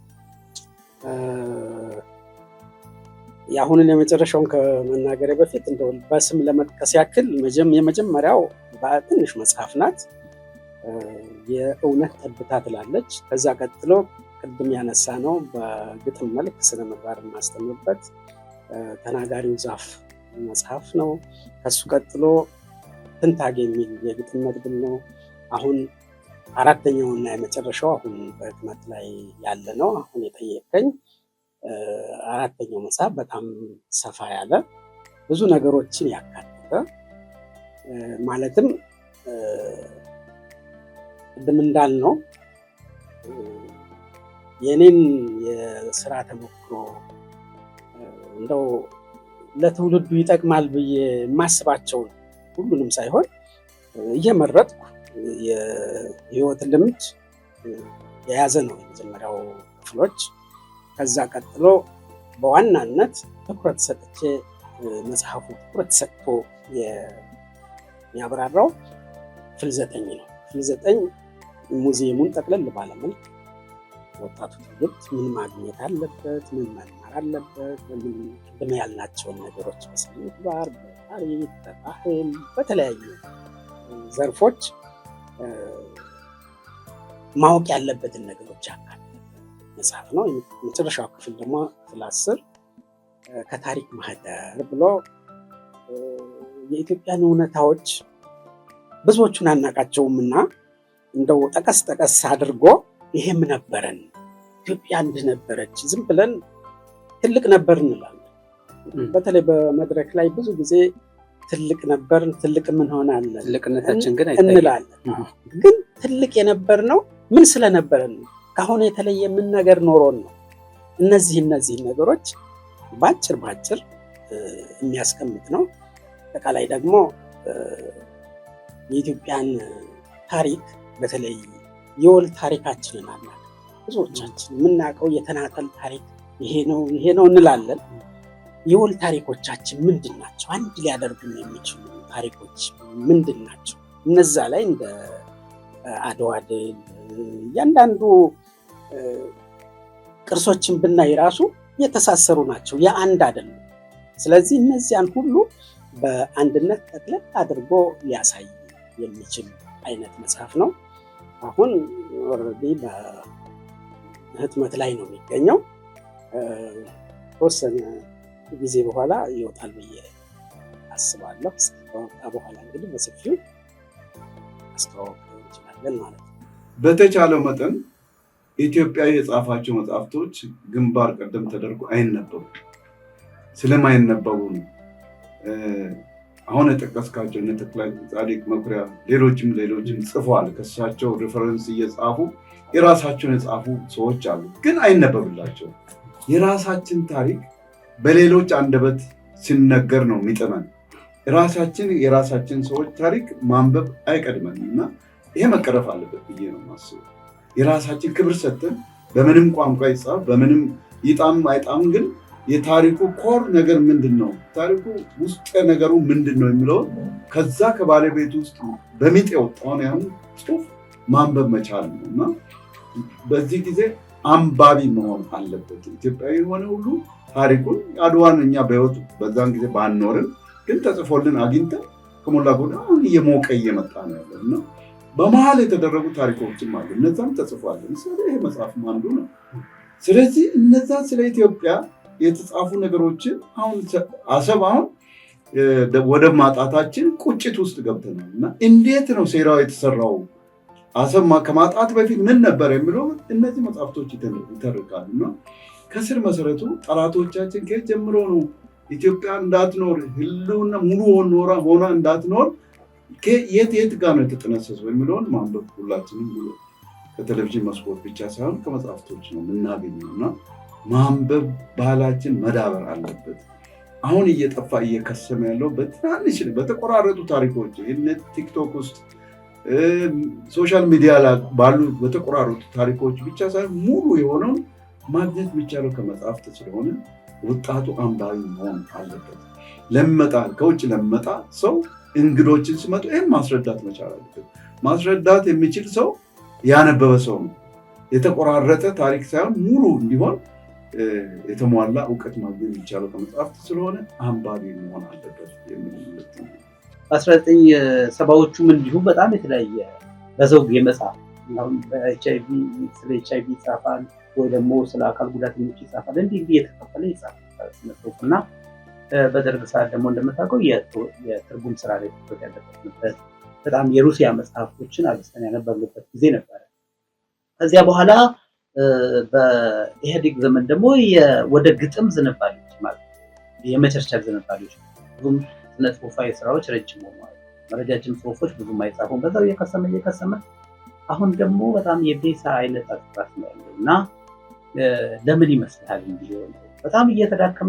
የአሁንን የመጨረሻውን ከመናገሬ በፊት እንደው በስም ለመጥቀስ ያክል የመጀመሪያው ትንሽ መጽሐፍ ናት። የእውነት ጠብታ ትላለች። ከዛ ቀጥሎ ቅድም ያነሳ ነው በግጥም መልክ ስነ ምግባር የማስተምርበት ተናጋሪው ዛፍ መጽሐፍ ነው። ከሱ ቀጥሎ ትንታግ የሚል የግጥም መድብል ነው። አሁን አራተኛውና የመጨረሻው አሁን በህትመት ላይ ያለ ነው። አሁን የጠየቀኝ አራተኛው መጽሐፍ በጣም ሰፋ ያለ ብዙ ነገሮችን ያካተተ ማለትም ቅድም እንዳልነው የኔን የስራ ተሞክሮ እንደው ለትውልዱ ይጠቅማል ብዬ የማስባቸውን ሁሉንም ሳይሆን እየመረጥኩ የህይወት ልምድ የያዘ ነው የመጀመሪያው ክፍሎች። ከዛ ቀጥሎ በዋናነት ትኩረት ሰጥቼ መጽሐፉ ትኩረት ሰጥቶ የሚያብራራው ክፍል 9 ነው። ክፍል 9 ሙዚየሙን ጠቅለል ባለመልክ ወጣቱ ትውልድ ምን ማግኘት አለበት፣ ምን መማር አለበት፣ ቅድም ያልናቸውን ነገሮች በስነ ምግባር፣ በታሪክ፣ በባህል፣ በተለያዩ ዘርፎች ማወቅ ያለበትን ነገሮች ያካተተ መጽሐፍ ነው። የመጨረሻው ክፍል ደግሞ ክፍል 10 ከታሪክ ማህደር ብሎ የኢትዮጵያን እውነታዎች ብዙዎቹን አናቃቸውም እና እንደው ጠቀስ ጠቀስ አድርጎ ይሄም ነበረን፣ ኢትዮጵያ እንዲህ ነበረች፣ ዝም ብለን ትልቅ ነበር እንላለን። በተለይ በመድረክ ላይ ብዙ ጊዜ ትልቅ ነበርን፣ ትልቅ ምን ሆናለን ትልቅነታችን ግን እንላለን። ግን ትልቅ የነበር ነው ምን ስለነበረን ነው? ካሁን የተለየ ምን ነገር ኖሮን ነው? እነዚህ ነገሮች ባጭር የሚያስቀምጥ ነው። አጠቃላይ ደግሞ የኢትዮጵያን ታሪክ በተለይ የወል ታሪካችንን አናውቅም። ብዙዎቻችን የምናውቀው የተናጠል ታሪክ ይሄ ነው እንላለን። የወል ታሪኮቻችን ምንድን ናቸው? አንድ ሊያደርጉን የሚችሉ ታሪኮች ምንድን ናቸው? እነዛ ላይ እንደ አድዋ ድል እያንዳንዱ ቅርሶችን ብናይ ራሱ የተሳሰሩ ናቸው፣ የአንድ አይደለም። ስለዚህ እነዚያን ሁሉ በአንድነት ጠቅለል አድርጎ ሊያሳይ የሚችል አይነት መጽሐፍ ነው። አሁን ኦልሬዲ በህትመት ላይ ነው የሚገኘው። ተወሰነ ጊዜ በኋላ ይወጣል ብዬ አስባለሁ። ከወጣ በኋላ እንግዲህ በሰፊው አስተዋወቅ እንችላለን ማለት ነው። በተቻለው መጠን ኢትዮጵያ የጻፋቸው መጽሐፍቶች ግንባር ቀደም ተደርጎ አይነበቡ። ስለማይነበቡ ነው አሁን የጠቀስካቸው እነ ተክለጻድቅ መኩሪያ ሌሎችም ጽፈዋል። ከሳቸው ሪፈረንስ እየጻፉ የራሳቸውን የጻፉ ሰዎች አሉ፣ ግን አይነበብላቸው። የራሳችን ታሪክ በሌሎች አንደበት ሲነገር ነው የሚጥመን። የራሳችን ሰዎች ታሪክ ማንበብ አይቀድመን እና ይሄ መቀረፍ አለበት ብዬ ነው የማስበው። የራሳችን ክብር ሰጥተን በምንም ቋንቋ ይጻፍ በምንም ይጣም አይጣም፣ ግን የታሪኩ ኮር ነገር ምንድን ነው፣ ታሪኩ ውስጥ ነገሩ ምንድን ነው የሚለውን ከዛ ከባለቤቱ ውስጥ በሚጥ የወጣውን ያሁን ጽሑፍ ማንበብ መቻል ነው እና በዚህ ጊዜ አንባቢ መሆን አለበት። ኢትዮጵያዊ የሆነ ሁሉ ታሪኩን አድዋን እኛ በህይወቱ በዛን ጊዜ ባንኖርም ግን ተጽፎልን አግኝተን ከሞላ ጎደል አሁን እየሞቀ እየመጣ ነው ያለው እና በመሀል የተደረጉ ታሪኮችም አሉ፣ እነዛም ተጽፏል። ምሳሌ ይሄ መጽሐፍም አንዱ ነው። ስለዚህ እነዛ ስለ ኢትዮጵያ የተጻፉ ነገሮችን አሰብ አሁን ወደ ማጣታችን ቁጭት ውስጥ ገብተናል እና እንዴት ነው ሴራው የተሰራው፣ አሰብ ከማጣት በፊት ምን ነበር የሚለው እነዚህ መጽሐፍቶች ይተርካሉ እና ከስር መሰረቱ ጠላቶቻችን ከየት ጀምሮ ነው ኢትዮጵያ እንዳትኖር ህልውና ሙሉ ሆና እንዳትኖር የት ጋር ነው የተጠነሰሰው የሚለውን ማንበብ ሁላችንም ብሎ ከቴሌቪዥን መስኮት ብቻ ሳይሆን ከመጽሐፍቶች ነው የምናገኘው እና ማንበብ ባህላችን መዳበር አለበት። አሁን እየጠፋ እየከሰመ ያለው በትናንሽ በተቆራረጡ ታሪኮች ቲክቶክ ውስጥ ሶሻል ሚዲያ ላይ ባሉ በተቆራረጡ ታሪኮች ብቻ ሳይሆን ሙሉ የሆነውን ማግኘት የሚቻለው ከመጽሐፍት ስለሆነ ወጣቱ አንባቢ መሆን አለበት። ከውጭ ለሚመጣ ሰው እንግዶችን ሲመጡ ይህን ማስረዳት መቻል አለበት። ማስረዳት የሚችል ሰው ያነበበ ሰው ነው። የተቆራረጠ ታሪክ ሳይሆን ሙሉ እንዲሆን የተሟላ እውቀት ማግኘት የሚቻለው ከመጽሐፍት ስለሆነ አንባቢ መሆን አለበት የሚል 1970ዎቹም እንዲሁ በጣም የተለያየ በዘውግ የመጽሐፍ ስለ ኤች አይቪ ይጻፋል ወይ ደግሞ ስለ አካል ጉዳተኞች ይጻፋል። እንዲህ እየተከፈለ ይጻፋል። ስነ ጽሁፍ እና በደርግ ሰዓት ደግሞ እንደምታውቀው የትርጉም ስራ ላይ ትኩረት ያደረግንበት በጣም የሩሲያ መጽሐፎችን አብዝተን ያነበብንበት ጊዜ ነበረ። ከዚያ በኋላ በኢህአዴግ ዘመን ደግሞ ወደ ግጥም ዝንባሌዎች ማለት የመቸርቸር ዝንባሌዎች ብዙም ስነ ጽሁፋዊ ስራዎች ረጅም ሆነዋል። ረጃጅም ጽሁፎች ብዙም አይጻፉም። በዛው እየከሰመ አሁን ደግሞ በጣም የቤሳ አይነት አጥፋት ነው ያለው እና ለምን ይመስልሃል እንዲሆን በጣም እየተዳከመ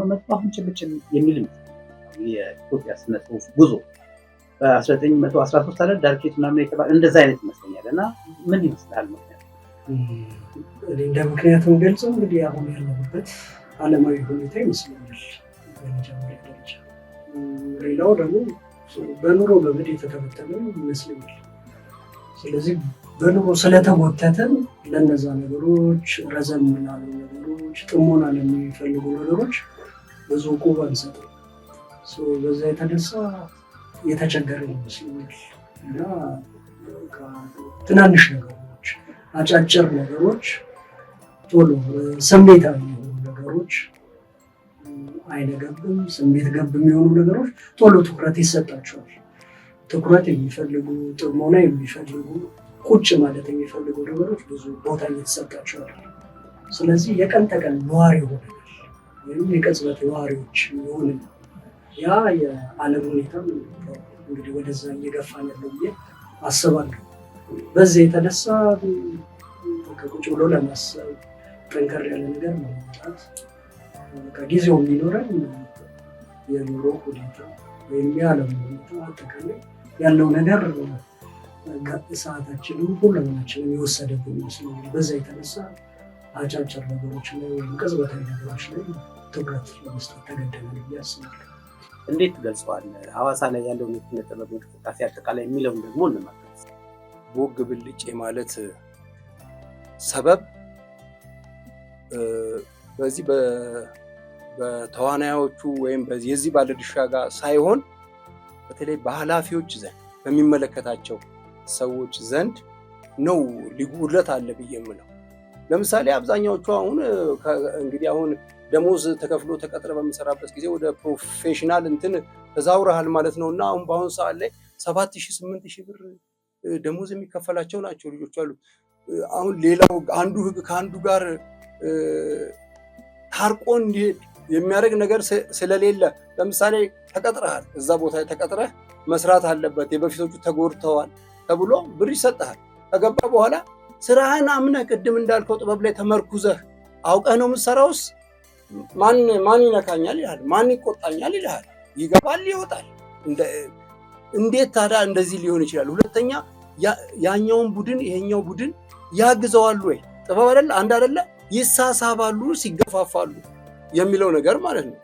መጥቶ አሁን ጭብጭብ የሚል የኢትዮጵያ ስነ ጽሁፍ ጉዞ በ1913 አለ ዳርኬት ምናምን የተባለ እንደዛ አይነት ይመስለኛል። እና ምን ይመስልሃል ምክንያት? እንደ ምክንያቱም ገልጸው እንግዲህ አሁን ያለበት ዓለማዊ ሁኔታ ይመስለኛል በመጀመሪያ ደረጃ። ሌላው ደግሞ በኑሮ በምድ የተተበተበ ይመስለኛል። ስለዚህ በኑሮ ስለተጎተተን ለነዛ ነገሮች ረዘም ላሉ ነገሮች ጥሞና ለሚፈልጉ ነገሮች ብዙ ቁብ አንሰጥም። በዛ የተነሳ የተቸገረ ይመስለኛል እና ትናንሽ ነገሮች፣ አጫጭር ነገሮች፣ ቶሎ ስሜታዊ የሆኑ ነገሮች፣ አይነገብም ስሜት ገብ የሚሆኑ ነገሮች ቶሎ ትኩረት ይሰጣቸዋል። ትኩረት የሚፈልጉ ጥሞና የሚፈልጉ ቁጭ ማለት የሚፈልጉ ነገሮች ብዙ ቦታ እየተሰጣቸዋል። ስለዚህ የቀን ተቀን ነዋሪ ሆነናል ወይም የቅጽበት ነዋሪዎች የሆንን ያ የዓለም ሁኔታ እንግዲህ ወደዛ እየገፋ ያለው ብዬ አስባለሁ። በዚህ የተነሳ ቁጭ ብሎ ለማሰብ ጠንከር ያለ ነገር ለማውጣት ጊዜው የሚኖረን የኑሮ ሁኔታ ወይም የዓለም ሁኔታ አጠቃላይ ያለው ነገር ሰዓታችንም ሁሉናችንም የወሰደብን ይመስለኛል። በዛ የተነሳ አጫጭር ነገሮች ላይ ወይም ቅጽበታዊ ነገሮች ላይ ትኩረት ለመስጠት ተገደናል ብዬ አስባለሁ። እንዴት ትገልጸዋለህ? ሐዋሳ ላይ ያለውን የኪነ ጥበብ እንቅስቃሴ አጠቃላይ የሚለውን ደግሞ እንመለከት። ቦግ ብልጭ ማለት ሰበብ በዚህ በተዋናዮቹ ወይም የዚህ ባለድርሻ ጋር ሳይሆን በተለይ በኃላፊዎች ዘንድ በሚመለከታቸው ሰዎች ዘንድ ነው ሊጉድለት አለ ብዬ የምለው። ለምሳሌ አብዛኛዎቹ እንግዲህ አሁን ደሞዝ ተከፍሎ ተቀጥረ በምሰራበት ጊዜ ወደ ፕሮፌሽናል እንትን ተዛውረሃል ማለት ነው እና አሁን በአሁኑ ሰዓት ላይ 7,000 8,000 ብር ደሞዝ የሚከፈላቸው ናቸው ልጆች አሉ። አሁን ሌላው አንዱ ህግ ከአንዱ ጋር ታርቆ እንዲሄድ የሚያደርግ ነገር ስለሌለ ለምሳሌ ተቀጥረሃል፣ እዛ ቦታ ተቀጥረህ መስራት አለበት፣ የበፊቶቹ ተጎድተዋል ተብሎ ብር ይሰጥሃል። ከገባ በኋላ ስራህን አምነህ ቅድም እንዳልከው ጥበብ ላይ ተመርኩዘህ አውቀህ ነው የምትሰራውስ ማን ይነካኛል ይልሃል፣ ማን ይቆጣኛል ይልሃል። ይገባል ይወጣል። እንዴት ታዲያ እንደዚህ ሊሆን ይችላል? ሁለተኛ ያኛውን ቡድን ይሄኛው ቡድን ያግዘዋሉ ወይ? ጥበብ አይደለ አንድ አይደለ? ይሳሳባሉ፣ ሲገፋፋሉ የሚለው ነገር ማለት ነው።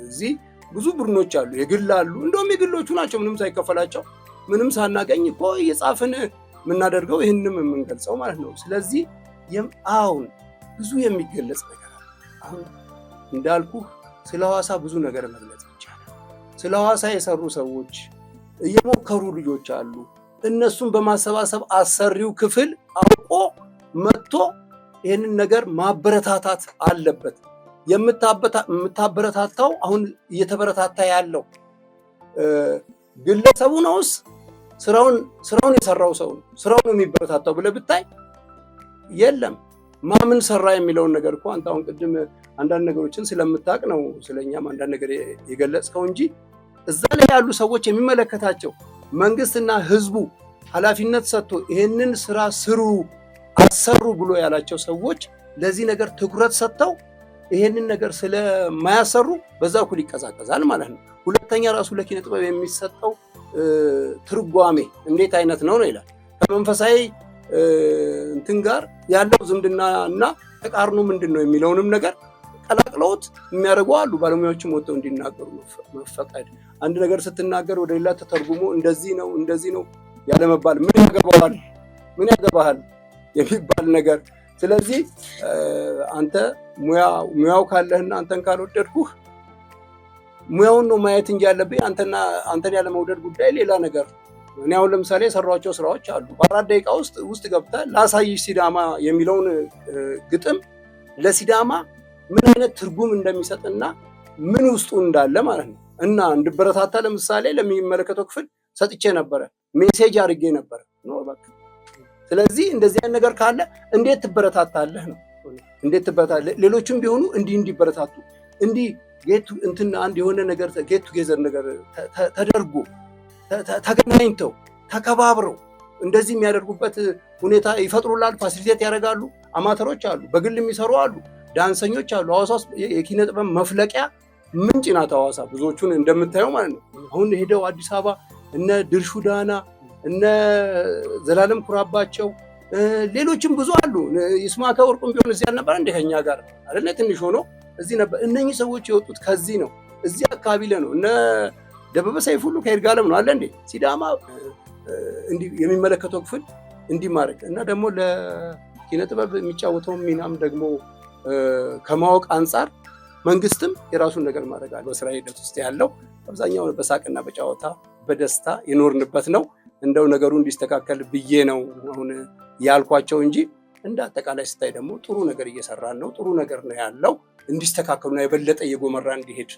እዚህ ብዙ ቡድኖች አሉ፣ የግል አሉ። እንደውም የግሎቹ ናቸው ምንም ሳይከፈላቸው ምንም ሳናገኝ እኮ እየጻፍን የምናደርገው ይህንም የምንገልጸው ማለት ነው። ስለዚህ አሁን ብዙ የሚገለጽ ነገር አለ። አሁን እንዳልኩ ስለ ሐዋሳ ብዙ ነገር መግለጽ ይቻላል። ስለ ሐዋሳ የሰሩ ሰዎች እየሞከሩ ልጆች አሉ። እነሱን በማሰባሰብ አሰሪው ክፍል አውቆ መጥቶ ይህንን ነገር ማበረታታት አለበት። የምታበረታታው አሁን እየተበረታታ ያለው ግለሰቡ ነውስ ስራውን የሰራው ሰው ነው ስራውን የሚበረታታው ብለህ ብታይ የለም። ማምን ሰራ የሚለውን ነገር እኮ አንተ አሁን ቅድም አንዳንድ ነገሮችን ስለምታውቅ ነው ስለኛም አንዳንድ ነገር የገለጽከው እንጂ እዛ ላይ ያሉ ሰዎች የሚመለከታቸው መንግስትና ህዝቡ ኃላፊነት ሰጥቶ ይሄንን ስራ ስሩ አሰሩ ብሎ ያላቸው ሰዎች ለዚህ ነገር ትኩረት ሰጥተው ይሄንን ነገር ስለማያሰሩ በዛ እኩል ይቀዛቀዛል ማለት ነው። ሁለተኛ ራሱ ለኪነ ጥበብ የሚሰጠው ትርጓሜ እንዴት አይነት ነው ይላል። ከመንፈሳዊ እንትን ጋር ያለው ዝምድና እና ተቃርኖ ምንድን ነው የሚለውንም ነገር ቀላቅለውት የሚያደርጉ አሉ። ባለሙያዎችም ወጥተው እንዲናገሩ መፈቀድ፣ አንድ ነገር ስትናገር ወደ ሌላ ተተርጉሞ እንደዚህ ነው ያለመባል፣ ምን ያገባሃል የሚባል ነገር። ስለዚህ አንተ ሙያው ካለህና አንተን ካልወደድኩህ ሙያውን ነው ማየት እንጂ ያለብኝ አንተን ያለ መውደድ ጉዳይ ሌላ ነገር። እኔ አሁን ለምሳሌ የሰሯቸው ስራዎች አሉ። በ4 ደቂቃ ውስጥ ገብተህ ላሳይሽ ሲዳማ የሚለውን ግጥም ለሲዳማ ምን አይነት ትርጉም እንደሚሰጥና ምን ውስጡ እንዳለ ማለት ነው። እና እንድበረታታ ለምሳሌ ለሚመለከተው ክፍል ሰጥቼ ነበረ፣ ሜሴጅ አድርጌ ነበረ። ስለዚህ እንደዚህ አይነት ነገር ካለ እንዴት ትበረታታለህ ነው። እንዴት ትበረታታለህ? ሌሎችም ቢሆኑ እንዲህ እንዲበረታቱ እንዲህ እንትን አንድ የሆነ ነገር ጌት ቱጌዘር ነገር ተደርጎ ተገናኝተው ተከባብረው እንደዚህ የሚያደርጉበት ሁኔታ ይፈጥሩላል። ፋሲሊቴት ያደርጋሉ። አማተሮች አሉ፣ በግል የሚሰሩ አሉ፣ ዳንሰኞች አሉ። ሐዋሳ ውስጥ የኪነ ጥበብ መፍለቂያ ምንጭ ናት ሐዋሳ፣ ብዙዎቹን እንደምታየው ማለት ነው። አሁን ሄደው አዲስ አበባ እነ ድርሹ ዳና እነ ዘላለም ኩራባቸው ሌሎችም ብዙ አሉ። ይስማዕከ ወርቁም ቢሆን እዚህ አልነበረ እንደ ከኛ ጋር አይደለ? ትንሽ ሆኖ እዚህ ነበር። እነኚህ ሰዎች የወጡት ከዚህ ነው፣ እዚህ አካባቢ ላይ ነው። እነ ደበበ ሰይፉ ሁሉ ከይርጋለም ነው አለ እንዴ። ሲዳማ እንዲህ የሚመለከተው ክፍል እንዲህ ማድረግ እና ደግሞ ለኪነ ጥበብ የሚጫወተው ሚናም ደግሞ ከማወቅ አንጻር መንግስትም የራሱን ነገር ማድረግ አለ። በስራ ሂደት ውስጥ ያለው አብዛኛው በሳቅና በጨዋታ በደስታ የኖርንበት ነው። እንደው ነገሩ እንዲስተካከል ብዬ ነው አሁን ያልኳቸው እንጂ እንደ አጠቃላይ ስታይ ደግሞ ጥሩ ነገር እየሰራን ነው። ጥሩ ነገር ነው ያለው። እንዲስተካከሉና የበለጠ እየጎመራ እንዲሄድ